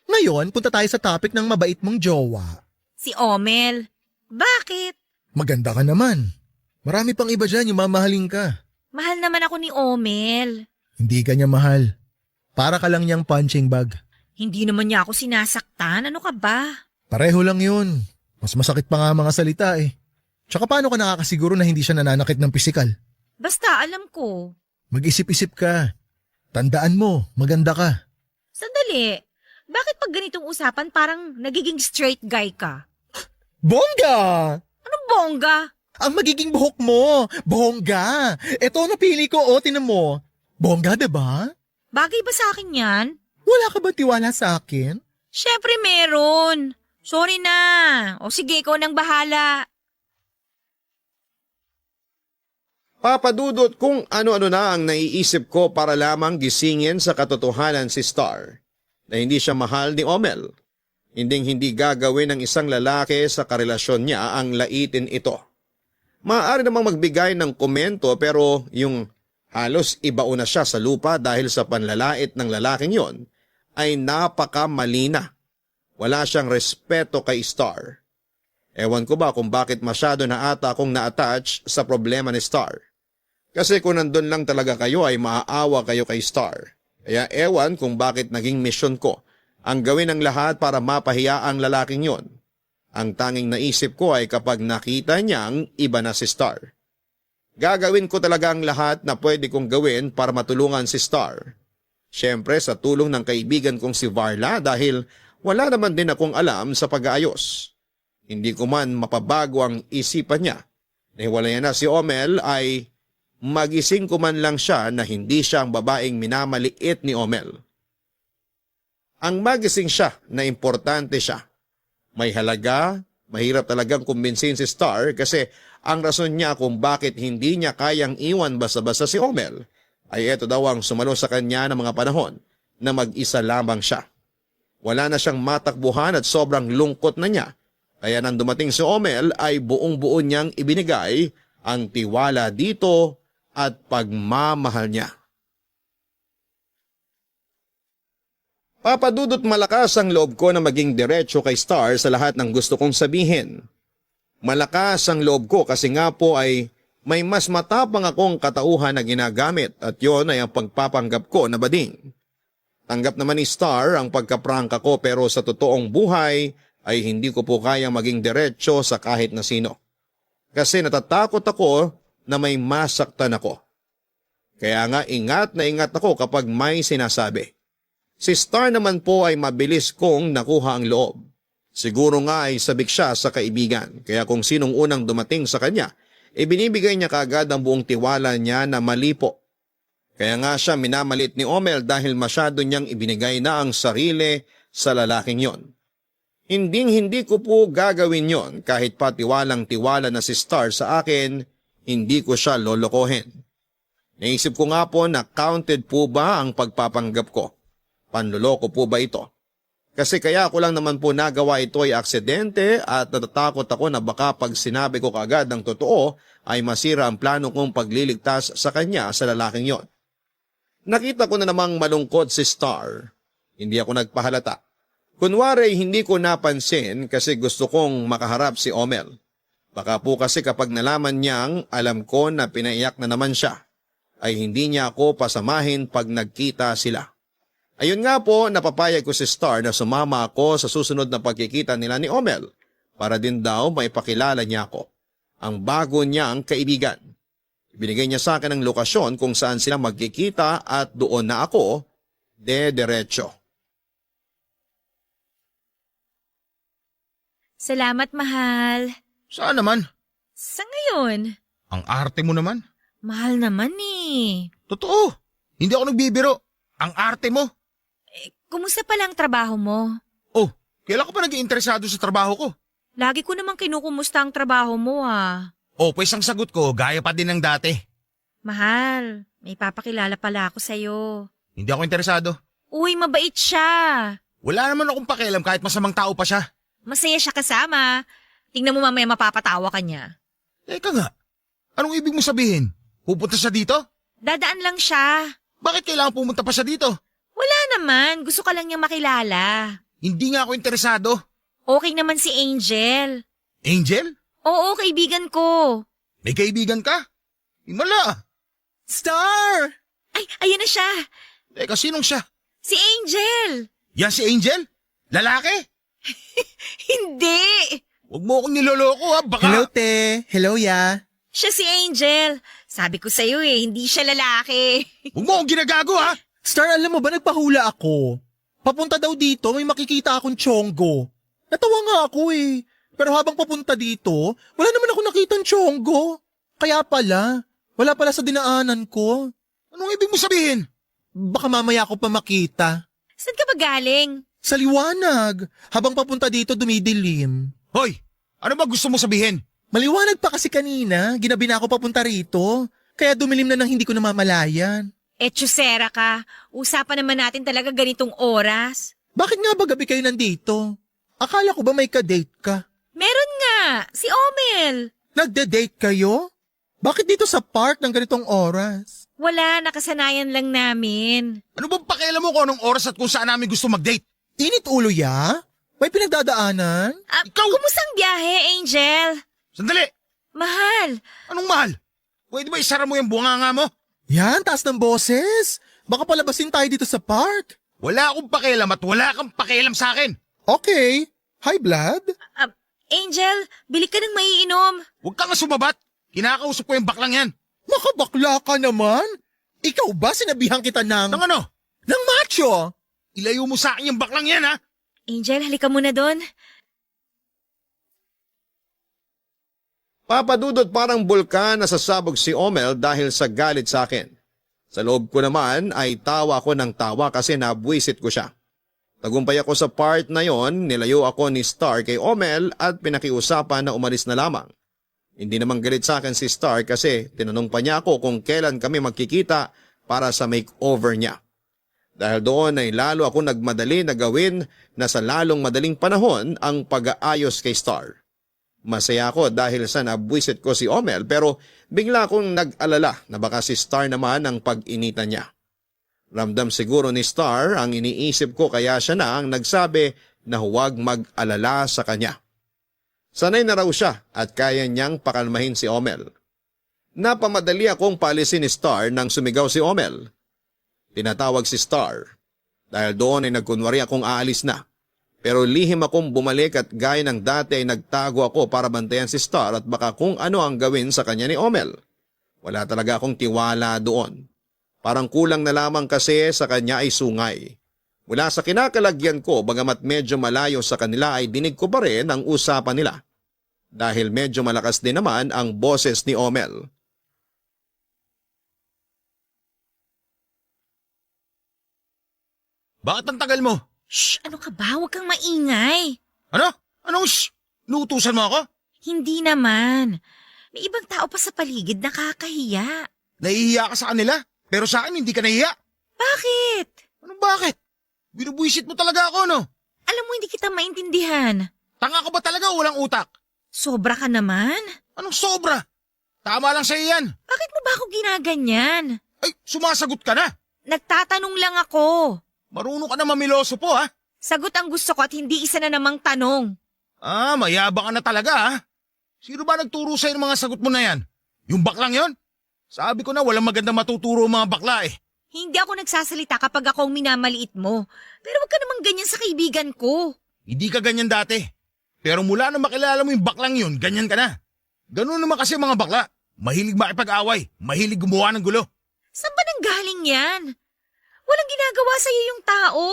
Ngayon, punta tayo sa topic ng mabait mong jowa. Si Omel. Bakit? Maganda ka naman. Marami pang iba dyan yung mamahalin ka. Mahal naman ako ni Omel. Hindi ka niya mahal. Para ka lang niyang punching bag. Hindi naman niya ako sinasaktan. Ano ka ba? Pareho lang yun. Mas masakit pa nga ang mga salita eh. Tsaka paano ka nakakasiguro na hindi siya nananakit ng pisikal? Basta alam ko. Mag-isip-isip ka. Tandaan mo, maganda ka. Sandali. Bakit pag ganitong usapan parang nagiging straight guy ka? Bongga! Anong bongga? Ang magiging buhok mo, bongga. Ito napili ko, o tinan mo. Bongga, diba? Bagay ba sa akin yan? Wala ka ba tiwala sa akin? Syempre meron. Sorry na. O sige, ikaw nang bahala. Papadudot kung ano-ano na ang naiisip ko para lamang gisingin sa katotohanan si Star na hindi siya mahal ni Omel. Hindi gagawin ng isang lalaki sa karelasyon niya ang laitin ito. Maaari namang magbigay ng komento pero yung halos ibao na siya sa lupa dahil sa panlalait ng lalaking yon ay napakamali na. Wala siyang respeto kay Star. Ewan ko ba kung bakit masyado na ata akong na-attach sa problema ni Star. Kasi kung nandun lang talaga kayo ay maaawa kayo kay Star. Kaya ewan kung bakit naging mission ko ang gawin ng lahat para mapahiya ang lalaking yon. Ang tanging naisip ko ay kapag nakita niyang iba na si Star. Gagawin ko talaga ang lahat na pwede kong gawin para matulungan si Star. Siyempre sa tulong ng kaibigan kong si Varla dahil wala naman din akong alam sa pag-aayos. Hindi ko man mapabago ang isipan niya. Nahiwalayan na si Omel ay magising ko man lang siya na hindi siya ang babaeng minamaliit ni Omel. Ang magising siya na importante siya. May halaga, mahirap talagang kumbinsin si Star kasi ang rason niya kung bakit hindi niya kayang iwan basta-basta si Omel ay eto daw ang sumalo sa kanya ng mga panahon na mag-isa lamang siya. Wala na siyang matakbuhan at sobrang lungkot na niya. Kaya nang dumating si Omel ay buong-buo niyang ibinigay ang tiwala dito at pagmamahal niya. Papadudot malakas ang loob ko na maging diretso kay Star sa lahat ng gusto kong sabihin. Malakas ang loob ko kasi nga po ay may mas matapang akong katauhan na ginagamit at yon ay ang pagpapanggap ko na bading. Tanggap naman ni Star ang pagkaprangka ko pero sa totoong buhay ay hindi ko po kayang maging diretsyo sa kahit na sino. Kasi natatakot ako na may masaktan ako. Kaya nga ingat na ingat ako kapag may sinasabi. Si Star naman po ay mabilis kong nakuha ang loob. Siguro nga ay sabik siya sa kaibigan, kaya kung sinong unang dumating sa kanya, ibinibigay niya kaagad ang buong tiwala niya na mali po. Kaya nga siya minamalit ni Omel dahil masyado niyang ibinigay na ang sarili sa lalaking yon. Hindi ko po gagawin yon kahit pa tiwalang-tiwala na si Star sa akin, hindi ko siya lolokohin. Naisip ko nga po na counted po ba ang pagpapanggap ko? Panloloko po ba ito? Kasi kaya ko lang naman po nagawa ito ay aksidente at natatakot ako na baka pag sinabi ko kaagad ng totoo ay masira ang plano kong pagliligtas sa kanya sa lalaking yon. Nakita ko na namang malungkot si Star. Hindi ako nagpahalata. Kunwari hindi ko napansin kasi gusto kong makaharap si Omel. Baka po kasi kapag nalaman niyang alam ko na pinaiyak na naman siya, ay hindi niya ako pasamahin pag nagkita sila. Ayun nga po, napapayag ko si Star na sumama ako sa susunod na pagkikita nila ni Omel para din daw maipakilala niya ako, ang bago niyang kaibigan. Binigay niya sa akin ang lokasyon kung saan sila magkikita at doon na ako diretso. Salamat, mahal. Saan naman? Sa ngayon? Ang arte mo naman. Mahal naman eh. Totoo. Hindi ako nagbibiro. Ang arte mo. Kumusta pala ang trabaho mo? Oh, kailan ka pa nag-iinteresado sa trabaho ko? Lagi ko namang kinukumusta ang trabaho mo ah. Oh, pues ang sagot ko, gaya pa din ng dati. Mahal, may papakilala pala ako sa'yo. Hindi ako interesado. Uy, mabait siya. Wala naman akong pakialam kahit masamang tao pa siya. Masaya siya kasama. Tingnan mo mamaya mapapatawa ka niya. Teka nga, anong ibig mo sabihin? Pupunta siya dito? Dadaan lang siya. Bakit kailangan pumunta pa siya dito? Wala naman, gusto ka lang niyang makilala. Hindi nga ako interesado. Okay naman si Angel. Angel? Oo, kaibigan ko. May kaibigan ka? Himala. Star! Ay, ayun na siya. Teka, sinong siya? Si Angel. Yan si Angel? Lalaki? Hindi. Huwag mo akong niloloko ha, baka... Hello, te. Hello, ya. Siya si Angel. Sabi ko sa'yo eh, hindi siya lalaki. Huwag mo akong ginagago ha! Star, alam mo ba, nagpahula ako. Papunta daw dito, may makikita akong Chonggo. Natawa nga ako eh. Pero habang papunta dito, wala naman ako nakitang Chonggo. Kaya pala, wala pala sa dinaanan ko. Anong ibig mo sabihin? Baka mamaya ako pa makita. Saan ka ba galing? Sa liwanag, habang papunta dito dumidilim. Hoy, ano ba gusto mo sabihin? Maliwanag pa kasi kanina, ginabi na ako papunta rito. Kaya dumilim na nang hindi ko namamalayan. Chusera ka. Usapan naman natin talaga ganitong oras. Bakit nga ba gabi kayo nandito? Akala ko ba may ka-date ka? Meron nga, si Omel. Nagde-date kayo? Bakit dito sa park ng ganitong oras? Wala, nakasanayan lang namin. Ano bang pakialam mo kung anong oras at kung saan namin gusto mag-date? Init ulo ya? May pinagdadaanan? Ikaw! Kumusta ang biyahe, Angel? Sandali! Mahal. Anong mahal? Pwede ba isara mo yung bunganga mo? Yan, taas ng boses. Baka palabasin tayo dito sa park. Wala akong pakialam at wala kang pakialam sa akin. Okay. High blood? Angel, bili ka ng maiinom. Huwag ka nga sumabat. Kinakausap ko yung baklang yan. Makabakla ka naman. Ikaw ba sinabihan kita ng... Nang ano? ng macho? Ilayo mo sa akin yung baklang yan ha? Angel, halika muna doon. Papadudot parang bulkan na sasabog si Omel dahil sa galit sa akin. Sa loob ko naman ay tawa ako ng tawa kasi nabwisit ko siya. Tagumpay ako sa part na yon, nilayo ako ni Star kay Omel at pinakiusapan na umalis na lamang. Hindi naman galit sa akin si Star kasi tinanong pa niya ako kung kailan kami magkikita para sa makeover niya. Dahil doon ay lalo ako nagmadali na gawin na sa lalong madaling panahon ang pag-aayos kay Star. Masaya ako dahil sa nabwisit ko si Omel pero bigla akong nag-alala na baka si Star naman ang pag-initan niya. Ramdam siguro ni Star ang iniisip ko kaya siya na ang nagsabi na huwag mag-alala sa kanya. Sanay na raw siya at kaya niyang pakalmahin si Omel. Napamadali akong paalisin ni Star nang sumigaw si Omel. Tinatawag si Star dahil doon ay nagkunwari akong aalis na. Pero lihim akong bumalik at gaya ng dati ay nagtago ako para bantayan si Star at baka kung ano ang gawin sa kanya ni Omel. Wala talaga akong tiwala doon. Parang kulang na lamang kasi sa kanya ay sungay. Mula sa kinakalagyan ko bagamat medyo malayo sa kanila ay dinig ko pa rin ang usapan nila. Dahil medyo malakas din naman ang boses ni Omel. Bakit ang tagal mo? Shh! Ano ka ba? Huwag kang maingay. Ano? Anong shh? Nuutusan mo ako? Hindi naman. May ibang tao pa sa paligid na nakakahiya. Nahihiya ka sa kanila? Pero sa akin hindi ka nahihiya. Bakit? Anong bakit? Binubuisit mo talaga ako, no? Alam mo hindi kita maintindihan. Tanga ka ba talaga o walang utak? Sobra ka naman. Anong sobra? Tama lang sa'yo yan. Bakit mo ba ako ginaganyan? Ay, sumasagot ka na. Nagtatanong lang ako. Marunong ka na mamiloso po, ha? Sagot ang gusto ko at hindi isa na namang tanong. Ah, mayabang ka na talaga, ha? Sino ba nagturo sa'yo ng mga sagot mo na yan? Yung baklang yon? Sabi ko na walang magandang matuturo ang mga bakla, eh. Hindi ako nagsasalita kapag ako ang minamaliit mo. Pero wag ka namang ganyan sa kaibigan ko. Hindi ka ganyan dati. Pero mula na makilala mo yung baklang yun, ganyan ka na. Ganun naman kasi ang mga bakla. Mahilig makipag-away, mahilig gumawa ng gulo. Saan ba nang galing yan? Walang ginagawa sa'yo yung tao.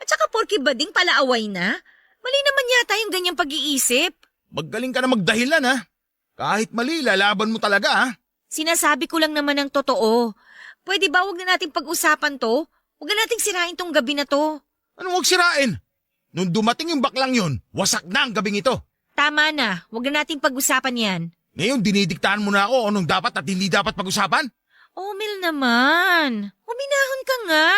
At saka porke bading palaaway na. Mali naman yata yung ganyang pag-iisip. Magaling ka na magdahilan, ha? Kahit mali, lalaban mo talaga, ha? Sinasabi ko lang naman ang totoo. Pwede ba wag na nating pag-usapan to? Wag na nating sirain tong gabi na to. Anong huwag sirain? Nung dumating yung baklang yun, wasak na ang gabing ito. Tama na. Wag na nating pag-usapan yan. Ngayon, dinidiktahan mo na ako anong dapat at hindi dapat pag-usapan? Omel naman. Uminahon ka nga.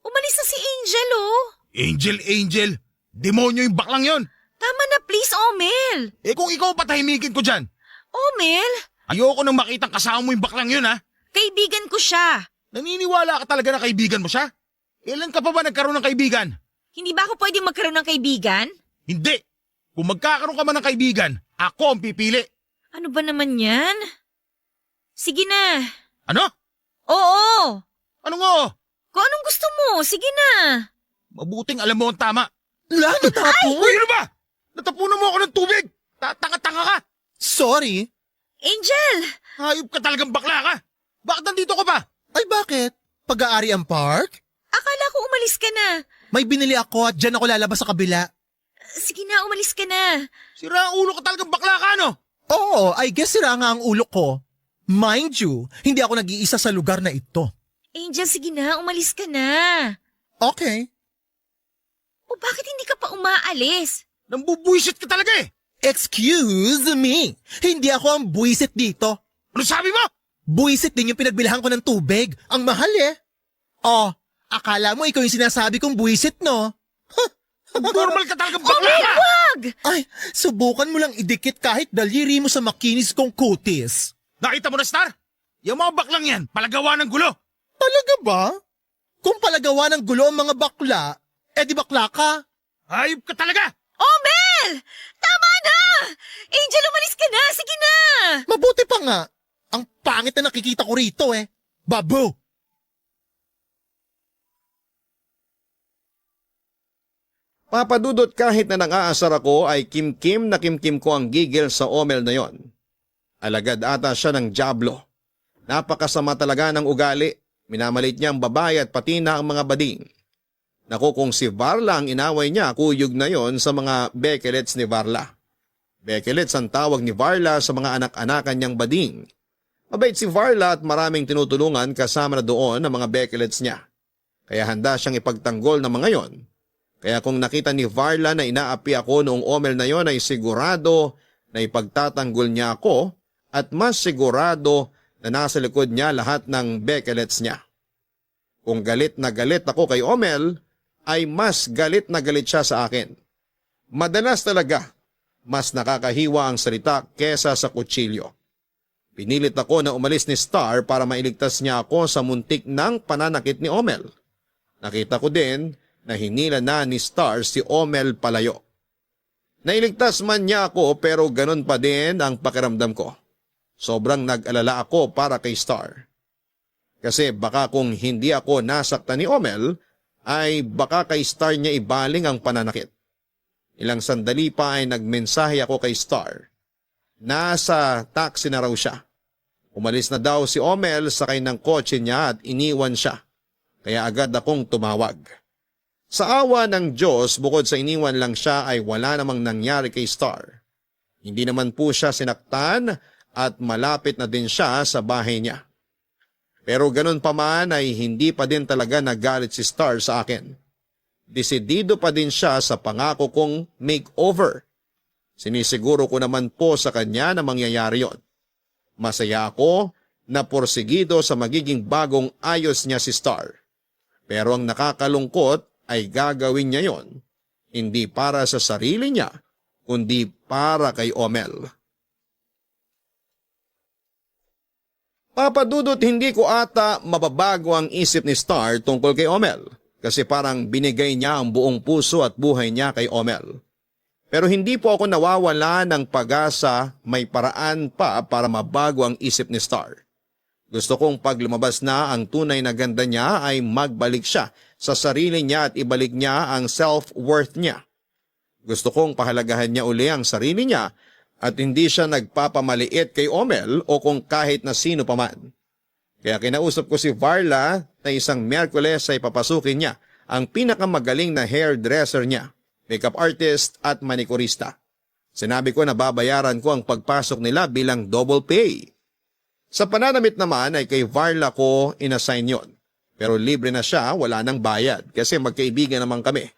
Umalis na si Angel, oh. Angel, demonyo yung baklang yon. Tama na please, Omel. Eh kung ikaw patahimikin ko dyan, Omel, ayoko nang makitang kasama mo yung baklang yun, ha? kaibigan ko siya. Naniniwala ka talaga na kaibigan mo siya? Kailan ka pa ba nagkaroon ng kaibigan? Hindi ba ako pwede magkaroon ng kaibigan? Hindi. Kung magkakaroon ka man ng kaibigan, ako ang pipili. Ano ba naman yan? Sige na. Ano? Oo. Ano nga? Kung anong gusto mo, sige na. Mabuting alam mo ang tama. Natapon? Uy, ano ba? Natapunan mo ako ng tubig. Tanga-tanga ka. Sorry. Angel! Hayop ka talagang bakla ka. Bakit nandito ka pa? Ay bakit? Pag-aari ang park? Akala ko umalis ka na. May binili ako at dyan ako lalabas sa kabila. Sige na, umalis ka na. Sira ang ulo ka talagang bakla ka, no? Oo, I guess sira nga ang ulo ko. Mind you, hindi ako nag-iisa sa lugar na ito. Angel, sige na, umalis ka na. Okay. O bakit hindi ka pa umaalis? Nambubuisit ka talaga eh. Excuse me, hindi ako ang buwisit dito. Ano sabi mo? Buwisit din yung pinagbilahan ko ng tubig. Ang mahal eh. Oh, akala mo ikaw yung sinasabi kong buwisit, no? Normal ka talagang bakla ka. Wag! Ay, subukan mo lang idikit kahit daliri mo sa makinis kong kutis. Nakita mo na, Star? Yung mga baklang yan, palagawa ng gulo. Talaga ba? Kung palagawa ng gulo ang mga bakla, eh di bakla ka. Hayop ka talaga. Omel! Tama na! Angel, umalis ka na! Sige na! Mabuti pa nga. Ang pangit na nakikita ko rito eh. Babu! Papadudot kahit na nang-aasar ako ay kimkim na kimkim ko ang gigil sa Omel na yon. Alagad ata siya ng dyablo. Napakasama talaga ng ugali. Minamalit niya ang babae at pati na ang mga bading. Naku, kung si Varla ang inaway niya, kuyog na yon sa mga bekelets ni Varla. Bekelets ang tawag ni Varla sa mga anak-anakan niyang bading. Mabait si Varla at maraming tinutulungan kasama na doon ang mga bekelets niya. Kaya handa siyang ipagtanggol ng mga yon. Kaya kung nakita ni Varla na inaapi ako noong Omel na yon ay sigurado na ipagtatanggol niya ako at mas sigurado na nasa likod niya lahat ng bekelets niya. Kung galit na galit ako kay Omel, ay mas galit na galit siya sa akin. Madalas talaga, mas nakakahiwa ang salita kesa sa kutsilyo. Pinilit ako na umalis ni Star para mailigtas niya ako sa muntik ng pananakit ni Omel. Nakita ko din na hinila na ni Star si Omel palayo. Nailigtas man niya ako pero ganun pa din ang pakiramdam ko. Sobrang nag-alala ako para kay Star. Kasi baka kung hindi ako nasaktan ni Omel, ay baka kay Star niya ibaling ang pananakit. Ilang sandali pa ay nagmensahe ako kay Star. Nasa taxi na raw siya. Umalis na daw si Omel sakay ng kotse niya at iniwan siya. Kaya agad akong tumawag. Sa awa ng Diyos, bukod sa iniwan lang siya ay wala namang nangyari kay Star. Hindi naman po siya sinaktan at malapit na din siya sa bahay niya. Pero ganun pa man ay hindi pa din talaga nagalit si Star sa akin. Desidido pa din siya sa pangako kong makeover. Sinisiguro ko naman po sa kanya na mangyayari yon. Masaya ako na porsigido sa magiging bagong ayos niya si Star. Pero ang nakakalungkot ay gagawin niya yon, hindi para sa sarili niya, kundi para kay Omel. Papa Dudut, hindi ko ata mababago ang isip ni Star tungkol kay Omel kasi parang binigay niya ang buong puso at buhay niya kay Omel. Pero hindi po ako nawawala ng pag-asa, may paraan pa para mabago ang isip ni Star. Gusto kong pag lumabas na ang tunay na ganda niya ay magbalik siya sa sarili niya at ibalik niya ang self-worth niya. Gusto kong pahalagahan niya uli ang sarili niya at hindi siya nagpapamaliit kay Omel o kung kahit na sino pa man. Kaya kinausap ko si Varla na isang Miyerkules ay papasukin niya ang pinakamagaling na hairdresser niya, makeup artist at manikurista. Sinabi ko na babayaran ko ang pagpasok nila bilang double pay. Sa pananamit naman ay kay Varla ko inassign yon. Pero libre na siya, wala nang bayad kasi magkaibigan naman kami.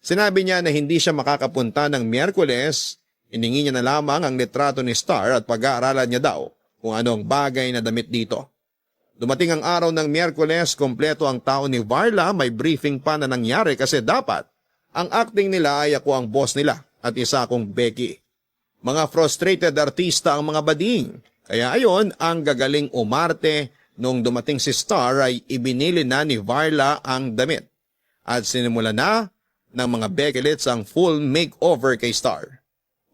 Sinabi niya na hindi siya makakapunta ng Miyerkules, iningi niya na lamang ang litrato ni Star at pag-aaralan niya daw kung anong bagay na damit dito. Dumating ang araw ng Miyerkules, kompleto ang tao ni Varla, may briefing pa na nangyari kasi dapat ang acting nila ay ako ang boss nila at isa akong Becky. Mga frustrated artista ang mga bading. Kaya ayon, ang gagaling umarte nung dumating si Star ay ibinili na ni Varla ang damit. At sinimula na ng mga Beckelets ang full makeover kay Star.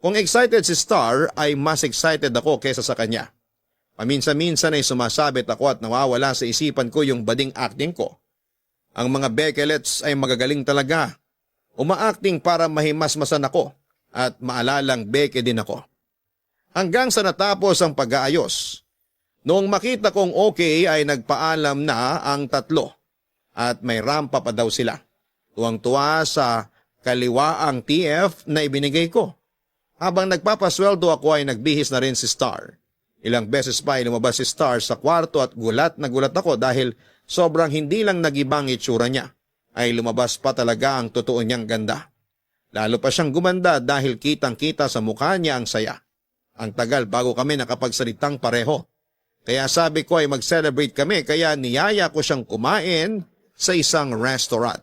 Kung excited si Star ay mas excited ako kesa sa kanya. Paminsan-minsan ay sumasabit ako at nawawala sa isipan ko yung bading acting ko. Ang mga Beckelets ay magagaling talaga. Uma-acting para mahimasmasan ako at maalalang Becky din ako. Hanggang sa natapos ang pag-aayos. Noong makita kong okay ay nagpaalam na ang tatlo at may rampa pa daw sila. Tuwang-tuwa sa kaliwaang TF na ibinigay ko. Habang nagpapasweldo ako ay nagbihis na rin si Star. Ilang beses pa ay lumabas si Star sa kwarto at gulat na gulat ako dahil sobrang hindi lang nagibang itsura niya. Ay lumabas pa talaga ang totoo niyang ganda. Lalo pa siyang gumanda dahil kitang-kita sa mukha niya ang saya. Ang tagal bago kami nakapagsalitang pareho. Kaya sabi ko ay mag-celebrate kami kaya niyaya ko siyang kumain sa isang restaurant.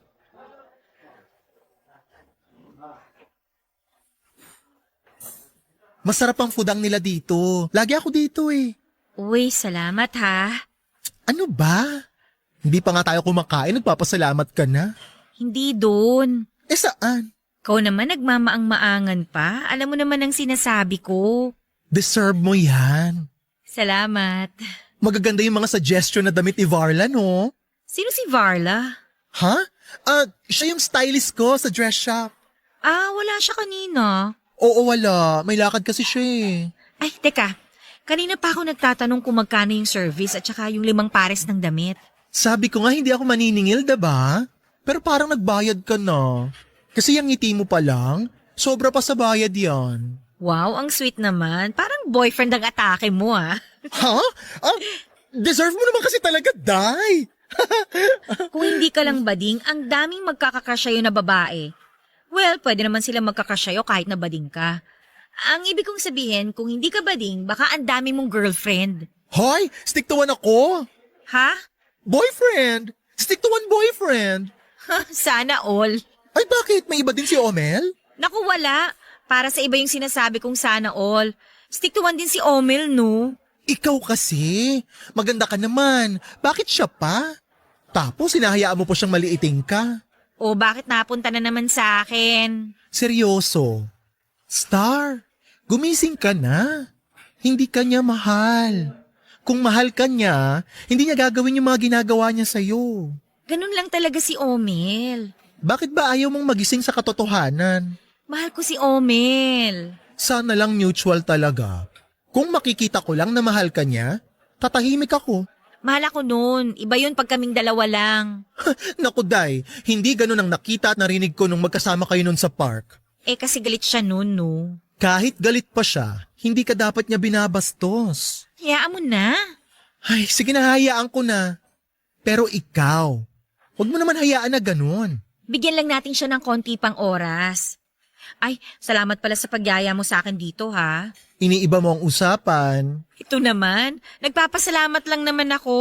Masarap ang food ang nila dito. Lagi ako dito eh. Uy, salamat ha. Ano ba? Hindi pa nga tayo kumakain, nagpapasalamat ka na. Hindi doon. Eh saan? Ikaw naman nagmamaang-maangan pa. Alam mo naman ang sinasabi ko. Deserve mo yan. Salamat. Magaganda yung mga suggestion na damit ni Varla, no? Sino si Varla? Ha? Siya yung stylist ko sa dress shop. Wala siya kanina. Oo, wala. May lakad kasi siya eh. Ay, teka. Kanina pa ako nagtatanong kung magkano yung service at saka yung 5 pares ng damit. Sabi ko nga hindi ako maniningil, diba? Pero parang nagbayad ka na. Kasi yung ngiti mo pa lang, sobra pa sa bayad yan. Wow, ang sweet naman. Parang boyfriend ang atake mo ah. Ha? Deserve mo naman kasi talaga, Day. Kung hindi ka lang bading, ang daming magkakakasyayo na babae. Well, pwede naman sila magkakasyayo kahit na bading ka. Ang ibig kong sabihin, kung hindi ka bading, baka ang dami mong girlfriend. Hoy, stick to one ako. Ha? Boyfriend. Stick to one boyfriend. Sana all. Ay bakit? May iba din si Omel? Naku, wala. Para sa iba yung sinasabi kong sana all. Stick to one din si Omel, no? Ikaw kasi. Maganda ka naman. Bakit siya pa? Tapos hinahayaan mo pa siyang maliiting ka. O bakit napunta na naman sa akin? Seryoso. Star, gumising ka na. Hindi ka niya mahal. Kung mahal ka niya, hindi niya gagawin yung mga ginagawa niya sa'yo. Ganun lang talaga si Omel. Bakit ba ayaw mong magising sa katotohanan? Mahal ko si Omel. Sana lang mutual talaga. Kung makikita ko lang na mahal ka niya, tatahimik ako. Mahal ako nun. Iba yun pag kaming dalawa lang. Naku Day, hindi ganun ang nakita at narinig ko nung magkasama kayo nun sa park. Eh kasi galit siya nun, no? Kahit galit pa siya, hindi ka dapat niya binabastos. Hayaan mo na. Ay, sige na hayaan ko na. Pero ikaw, huwag mo naman hayaan na ganun. Bigyan lang natin siya ng konti pang oras. Ay, salamat pala sa pagyaya mo sa akin dito, ha? Iniiba mo ang usapan. Ito naman, nagpapasalamat lang naman ako.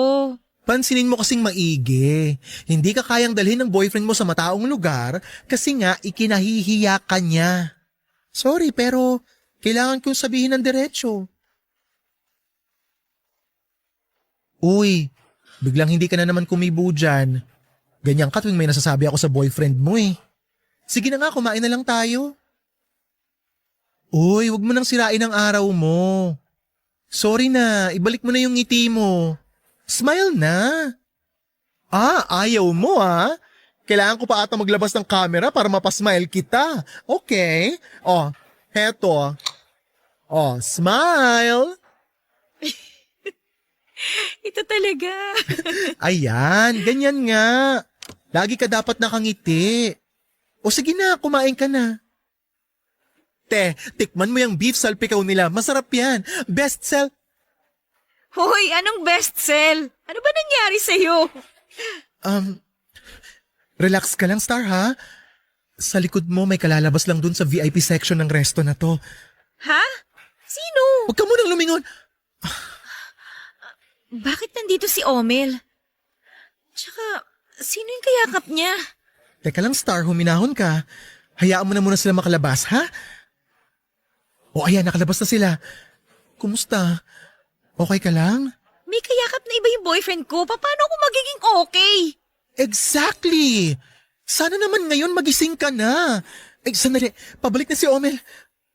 Pansinin mo kasing maigi. Hindi ka kayang dalhin ng boyfriend mo sa mataong lugar kasi nga ikinahihiya ka niya. Sorry, pero kailangan kong sabihin ng diretsyo. Uy, biglang hindi ka na naman kumibo dyan. Ganyan ka tuwing may nasasabi ako sa boyfriend mo eh. Sige na nga, kumain na lang tayo. Uy, wag mo nang sirain ang araw mo. Sorry na, ibalik mo na yung ngiti mo. Smile na. Ayaw mo ah. Kailangan ko pa ata maglabas ng camera para mapasmile kita. Okay. Heto. Smile. Ito talaga. Ayan, ganyan nga. Lagi ka dapat nakangiti. O sige na, kumain ka na. Tikman mo yung beef salpikaw nila. Masarap yan. Best sell. Hoy, anong best sell? Ano ba nangyari sa'yo? Relax ka lang, Star, ha? Sa likod mo may kalalabas lang dun sa VIP section ng resto na to. Ha? Sino? Huwag ka munang lumingon. Bakit nandito si Omel? Tsaka, sino yung kayakap niya? Teka lang, Star, huminahon ka. Hayaan mo na muna sila makalabas, ha? Ayan, nakalabas na sila. Kumusta? Okay ka lang? May kayakap na iba yung boyfriend ko. Paano ako magiging okay? Exactly! Sana naman ngayon magising ka na. Sandali, pabalik na si Omel.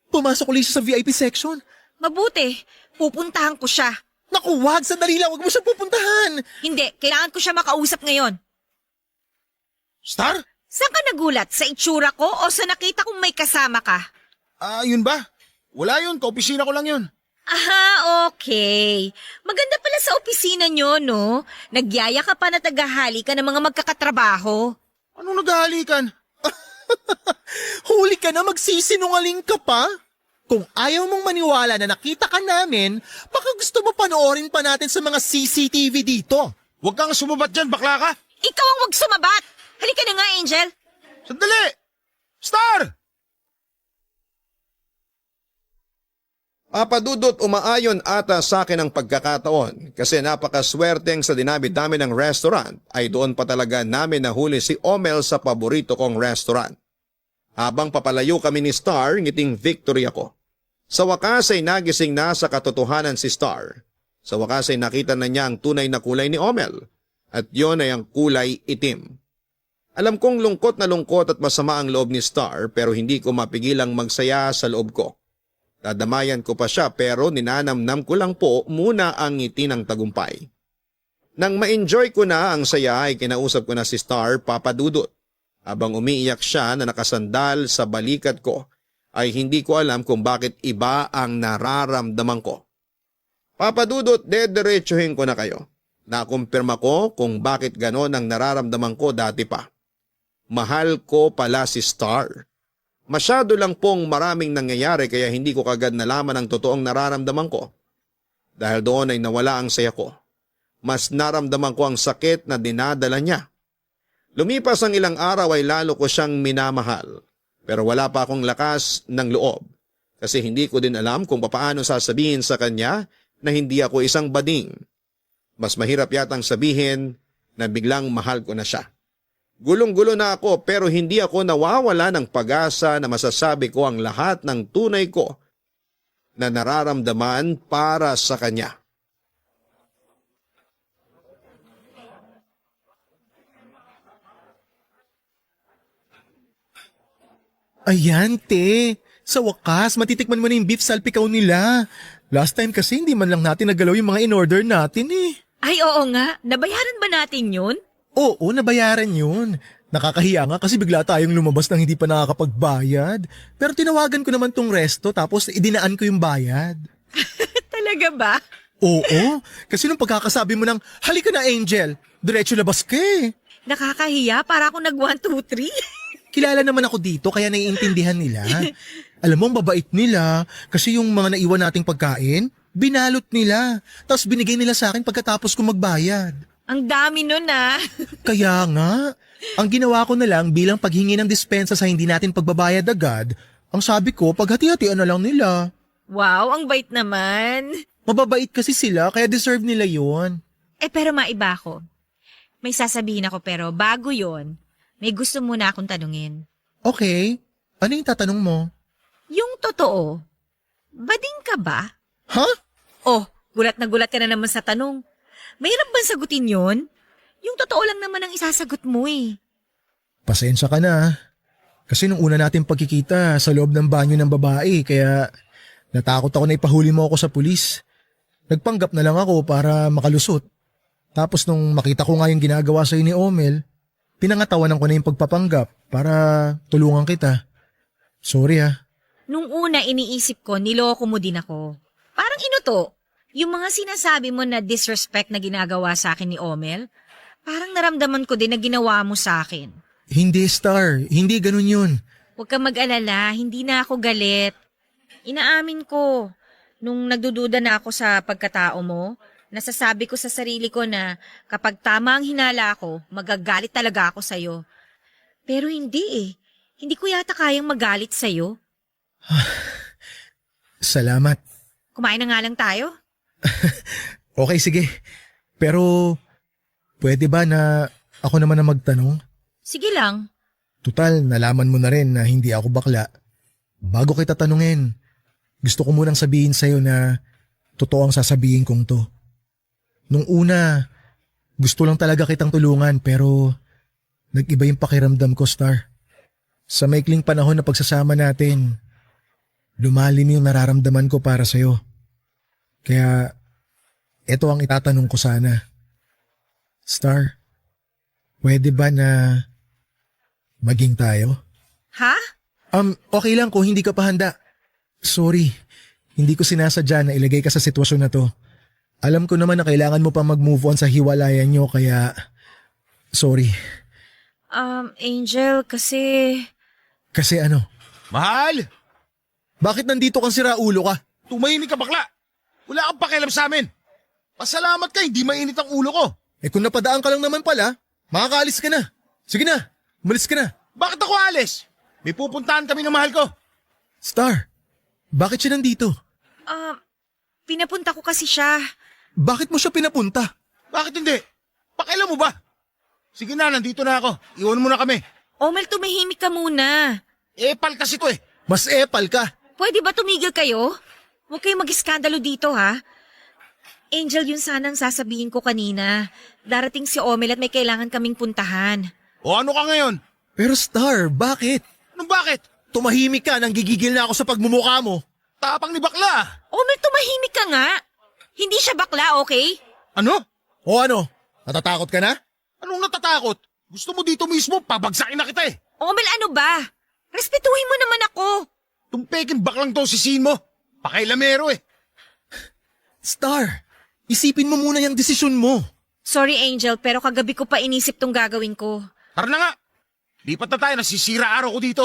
Pumasok ulit siya sa VIP section. Mabuti, pupuntahan ko siya. Naku, wag! Sandali lang, wag mo siya pupuntahan! Hindi, kailangan ko siya makausap ngayon. Star? Saan ka nagulat? Sa itsura ko o sa nakita kong may kasama ka? Yun ba? Wala yun, kaopisina ko lang yun. Okay. Maganda pala sa opisina nyo, no? Nagyaya ka pa na tagahali ka ng mga magkakatrabaho. Anong naghahalikan? Huli ka na, magsisinungaling ka pa? Kung ayaw mong maniwala na nakita ka namin, baka gusto mo panoorin pa natin sa mga CCTV dito. Huwag kang sumabat dyan, bakla ka. Ikaw ang wag sumabat! Halika na nga, Angel. Sandali! Star! Papadudot, umaayon ata sa akin ang pagkakataon kasi napakaswerteng sa dinamit namin ng restaurant ay doon pa talaga namin nahuli si Omel sa paborito kong restaurant. Habang papalayo kami ni Star, ngiting victory ako. Sa wakas ay nagising na sa katotohanan si Star. Sa wakas ay nakita na niya ang tunay na kulay ni Omel at yon ay ang kulay itim. Alam kong lungkot at masama ang loob ni Star pero hindi ko mapigilang magsaya sa loob ko. Dadamayan ko pa siya pero ninanamnam ko lang po muna ang ngiti ng tagumpay. Nang ma-enjoy ko na ang saya ay kinausap ko na si Star, Papadudot. Habang umiiyak siya na nakasandal sa balikat ko ay hindi ko alam kung bakit iba ang nararamdaman ko. Papadudot, dediretsuhin ko na kayo. Nakumpirma ko kung bakit ganon ang nararamdaman ko dati pa. Mahal ko pala si Star. Masyado lang pong maraming nangyayari kaya hindi ko kagad nalaman ang totoong nararamdaman ko. Dahil doon ay nawala ang saya ko. Mas naramdaman ko ang sakit na dinadala niya. Lumipas ang ilang araw ay lalo ko siyang minamahal. Pero wala pa akong lakas ng loob. Kasi hindi ko din alam kung papaano sasabihin sa kanya na hindi ako isang bading. Mas mahirap yatang sabihin na biglang mahal ko na siya. Gulong-gulo na ako pero hindi ako nawawala ng pag-asa na masasabi ko ang lahat ng tunay ko na nararamdaman para sa kanya. Ayan, te. Sa wakas, matitikman mo na yung beef salpikaw nila. Last time kasi hindi man lang natin nagalaw yung mga in-order natin eh. Ay, oo nga. Nabayaran ba natin yun? Oo, nabayaran yun. Nakakahiya nga kasi bigla tayong lumabas nang hindi pa nakakapagbayad. Pero tinawagan ko naman tong resto tapos idinaan ko yung bayad. Talaga ba? Oo, kasi nung pagkakasabi mo ng, halika na Angel, diretso labas ka eh. Nakakahiya, para ako nag 1, 2, 3. Kilala naman ako dito kaya naiintindihan nila. Alam mo, ang babait nila kasi yung mga naiwan nating pagkain, binalot nila. Tapos binigay nila sa akin pagkatapos ko magbayad. Ang dami nun ah. Kaya nga, ang ginawa ko na lang bilang paghingi ng dispensa sa hindi natin pagbabayad agad, ang sabi ko, paghati-hatian na lang nila. Wow, ang bait naman. Mababait kasi sila kaya deserve nila yon. Pero maiba ako. May sasabihin ako pero bago yon, may gusto muna akong tanungin. Okay, ano yung tatanong mo? Yung totoo, bading ka ba? Ha? Oh, gulat na gulat ka na naman sa tanong. Mahirap bang sagutin yon? Yung totoo lang naman ang isasagot mo eh. Pasensya ka na. Kasi nung una natin pagkikita sa loob ng banyo ng babae kaya natakot ako na ipahuli mo ako sa pulis. Nagpanggap na lang ako para makalusot. Tapos nung makita ko nga yung ginagawa sa'yo ni Omel, pinangatawanan ko na yung pagpapanggap para tulungan kita. Sorry ha. Nung una iniisip ko, niloko mo din ako. Parang inuto. Yung mga sinasabi mo na disrespect na ginagawa sa akin ni Omel, parang naramdaman ko din na ginawa mo sa akin. Hindi Star, hindi ganun yun. Huwag kang mag-alala, hindi na ako galit. Inaamin ko, nung nagdududa na ako sa pagkatao mo, nasasabi ko sa sarili ko na kapag tama ang hinala ko, magagalit talaga ako sa'yo. Pero hindi eh. Hindi ko yata kayang magalit sa'yo. Salamat. Kumain na nga lang tayo. Okay, sige. Pero pwede ba na ako naman na magtanong? Sige lang. Tutal, nalaman mo na rin na hindi ako bakla. Bago kita tanungin, gusto ko munang sabihin sa'yo na totoo ang sasabihin kong to. Nung una, gusto lang talaga kitang tulungan pero nag-iba yung pakiramdam ko, Star. Sa maikling panahon na pagsasama natin, lumalim yung nararamdaman ko para sa'yo. Kaya, eto ang itatanong ko sana. Star, pwede ba na maging tayo? Ha? Okay lang kung hindi ka pa handa. Sorry, hindi ko sinasadya na ilagay ka sa sitwasyon na to. Alam ko naman na kailangan mo pa mag-move on sa hiwalayan nyo kaya sorry. Angel, kasi... Kasi ano? Mahal! Bakit nandito kang siraulo ka? Tumahimik ka bakla! Wala kang pakialam sa amin! Pasalamat ka, hindi mainit ang ulo ko! Kung napadaan ka lang naman pala, makakaalis ka na. Sige na, umalis ka na. Bakit ako alis? May pupuntahan kami ng mahal ko! Star, bakit siya nandito? Pinapunta ko kasi siya. Bakit mo siya pinapunta? Bakit hindi? Pakialam mo ba? Sige na, nandito na ako. Iwan mo na kami. Omel, tumahimik ka muna. Epal kasi to eh. Mas epal ka. Pwede ba tumigil kayo? Huwag kayong mag-iskandalo dito, ha? Angel, yun sanang sasabihin ko kanina. Darating si Omel at may kailangan kaming puntahan. O ano ka ngayon? Pero Star, bakit? Anong bakit? Tumahimik ka nang gigigil na ako sa pagmumukha mo. Tapang ni bakla. Omel, tumahimik ka nga. Hindi siya bakla, okay? Ano? O ano? Natatakot ka na? Anong natatakot? Gusto mo dito mismo, pabagsakin na kita eh. Omel, ano ba? Respetuhin mo naman ako. Tumpekin baklang to sisihin mo. Pakailamero eh. Star, isipin mo muna yung desisyon mo. Sorry, Angel, pero kagabi ko pa inisip tong gagawin ko. Tara na nga. Lipat na tayo, nasisira araw ko dito.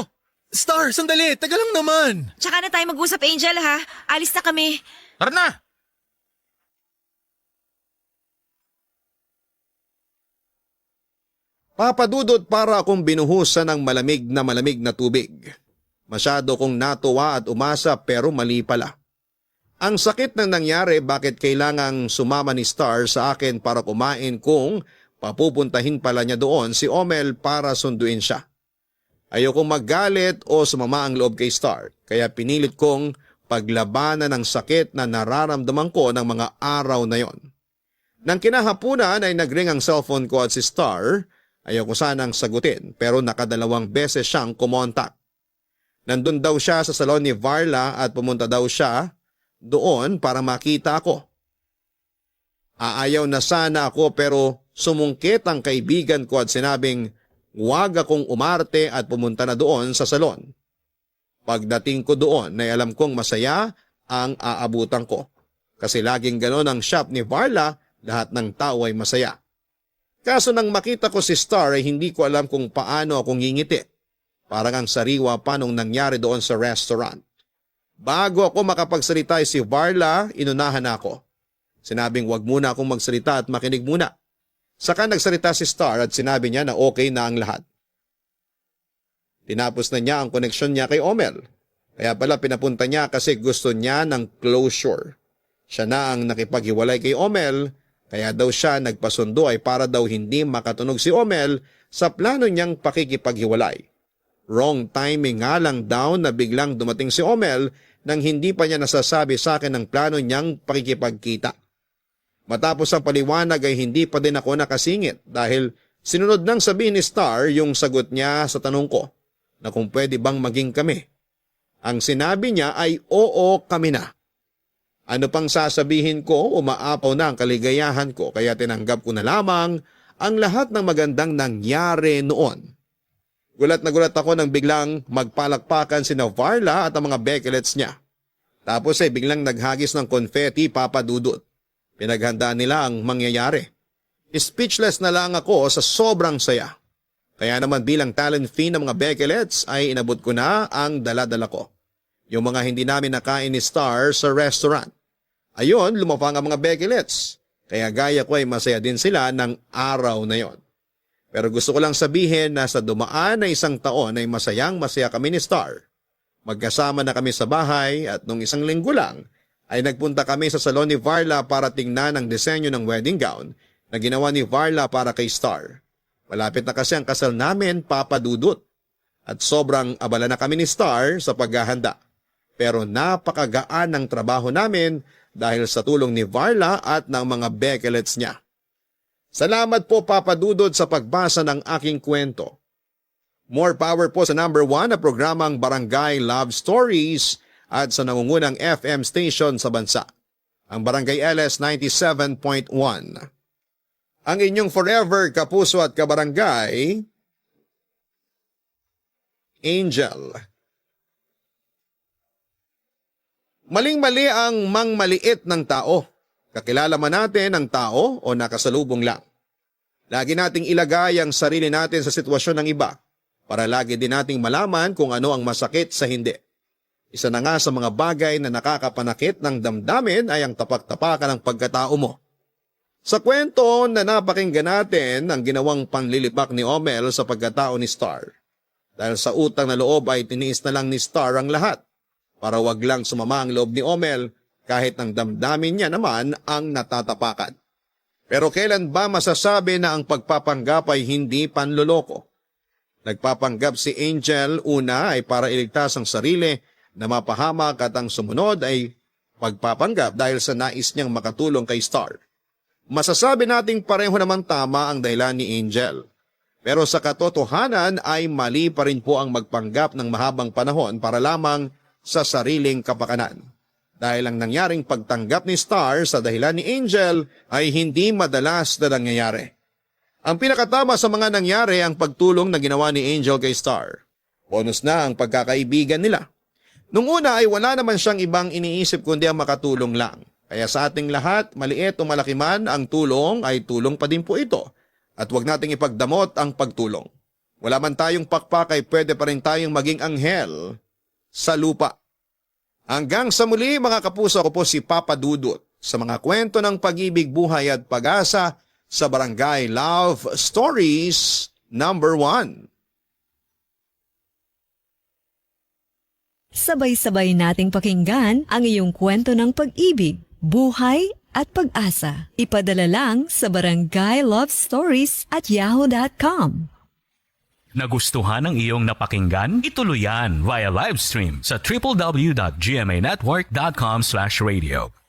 Star, sandali, taga lang naman. Tsaka na tayo mag-usap, Angel, ha? Alis na kami. Tara na. Papadudot para akong binuhusan ng malamig na tubig. Masyado kong natuwa at umasa pero mali pala. Ang sakit ng nangyari bakit kailangang sumama ni Star sa akin para kumain kung papupuntahin pala niya doon si Omel para sunduin siya. Ayokong magalit o sumama ang loob kay Star kaya pinilit kong paglabanan ng sakit na nararamdaman ko ng mga araw na yon. Nang kinahapunan ay nagring ang cellphone ko at si Star. Ayoko sanang sagutin pero nakadalawang beses siyang kumontak. Nandun daw siya sa salon ni Varla at pumunta daw siya doon para makita ako. Aayaw na sana ako pero sumungkit ang kaibigan ko at sinabing huwag akong umarte at pumunta na doon sa salon. Pagdating ko doon ay alam kong masaya ang aabutan ko. Kasi laging ganon ang shop ni Varla, lahat ng tao ay masaya. Kaso nang makita ko si Star ay hindi ko alam kung paano akong ngingiti. Parang ang sariwa pa nung nangyari doon sa restaurant. Bago ako makapagsalita si Varla, inunahan ako. Sinabing wag muna akong magsalita at makinig muna. Saka nagsalita si Star at sinabi niya na okay na ang lahat. Tinapos na niya ang koneksyon niya kay Omel. Kaya pala pinapunta niya kasi gusto niya ng closure. Siya na ang nakipaghiwalay kay Omel, kaya daw siya nagpasundo ay para daw hindi makatunog si Omel sa plano niyang pakikipaghiwalay. Wrong timing nga lang daw na biglang dumating si Omel nang hindi pa niya nasasabi sa akin ang plano niyang pakikipagkita. Matapos ang paliwanag ay hindi pa din ako nakasingit dahil sinunod nang sabihin ni Star yung sagot niya sa tanong ko na kung pwede bang maging kami. Ang sinabi niya ay oo kami na. Ano pang sasabihin ko, umaapaw na ang kaligayahan ko kaya tinanggap ko na lamang ang lahat ng magandang nangyari noon. Gulat na gulat ako nang biglang magpalakpakan si Varla at ang mga Beckelets niya. Tapos ay biglang naghagis ng confetti, Papa Dudut. Pinaghandaan nila ang mangyayari. Speechless na lang ako sa sobrang saya. Kaya naman bilang talent fee ng mga Beckelets ay inabot ko na ang dala-dala ko. Yung mga hindi namin nakain ni Star sa restaurant. Ayon, lumapang ang mga Beckelets. Kaya gaya ko ay masaya din sila ng araw na yon. Pero gusto ko lang sabihin na sa dumaan na isang taon ay masayang-masaya kami ni Star. Magkasama na kami sa bahay at nung isang linggo lang ay nagpunta kami sa salon ni Varla para tingnan ang disenyo ng wedding gown na ginawa ni Varla para kay Star. Malapit na kasi ang kasal namin, Papa Dudut. At sobrang abala na kami ni Star sa paghahanda. Pero napakagaan ng trabaho namin dahil sa tulong ni Varla at ng mga Beckelets niya. Salamat po Papa Dudut sa pagbasa ng aking kwento. More power po sa number 1 na programang Barangay Love Stories at sa nangungunang FM station sa bansa, ang Barangay LS 97.1. Ang inyong forever kapuso at kabarangay, Angel. Maling-mali ang mangmaliit ng tao. Kakilala man natin ang tao o nakasalubong lang. Lagi nating ilagay ang sarili natin sa sitwasyon ng iba para lagi din nating malaman kung ano ang masakit sa hindi. Isa na nga sa mga bagay na nakakapanakit ng damdamin ay ang tapak-tapakan ng pagkatao mo. Sa kwento na napakinggan natin ang ginawang panlilipak ni Omel sa pagkatao ni Star. Dahil sa utang na loob ay tiniis na lang ni Star ang lahat para wag lang sumama ang loob ni Omel kahit ang damdamin niya naman ang natatapakan. Pero kailan ba masasabi na ang pagpapanggap ay hindi panloloko? Nagpapanggap si Angel una ay para iligtas ang sarili na mapahamak at ang sumunod ay pagpapanggap dahil sa nais niyang makatulong kay Star. Masasabi nating pareho namang tama ang dahilan ni Angel. Pero sa katotohanan ay mali pa rin po ang magpanggap ng mahabang panahon para lamang sa sariling kapakanan. Dahil ang nangyaring pagtanggap ni Star sa dahilan ni Angel ay hindi madalas na nangyayari. Ang pinakatama sa mga nangyari ang pagtulong na ginawa ni Angel kay Star. Bonus na ang pagkakaibigan nila. Nung una ay wala naman siyang ibang iniisip kundi ang makatulong lang. Kaya sa ating lahat, maliit o malaki man ang tulong ay tulong pa din po ito. At huwag nating ipagdamot ang pagtulong. Wala man tayong pakpak ay pwede pa rin tayong maging anghel sa lupa. Hanggang sa muli mga kapuso, ako po si Papa Dudut sa mga kwento ng pag-ibig, buhay at pag-asa sa Barangay Love Stories number 1. Sabay-sabay nating pakinggan ang iyong kwento ng pag-ibig, buhay at pag-asa. Ipadala lang sa barangaylovestories@yahoo.com. Nagustuhan ang iyong napakinggan? Ituloy yan via live stream sa www.gmanetwork.com/radio.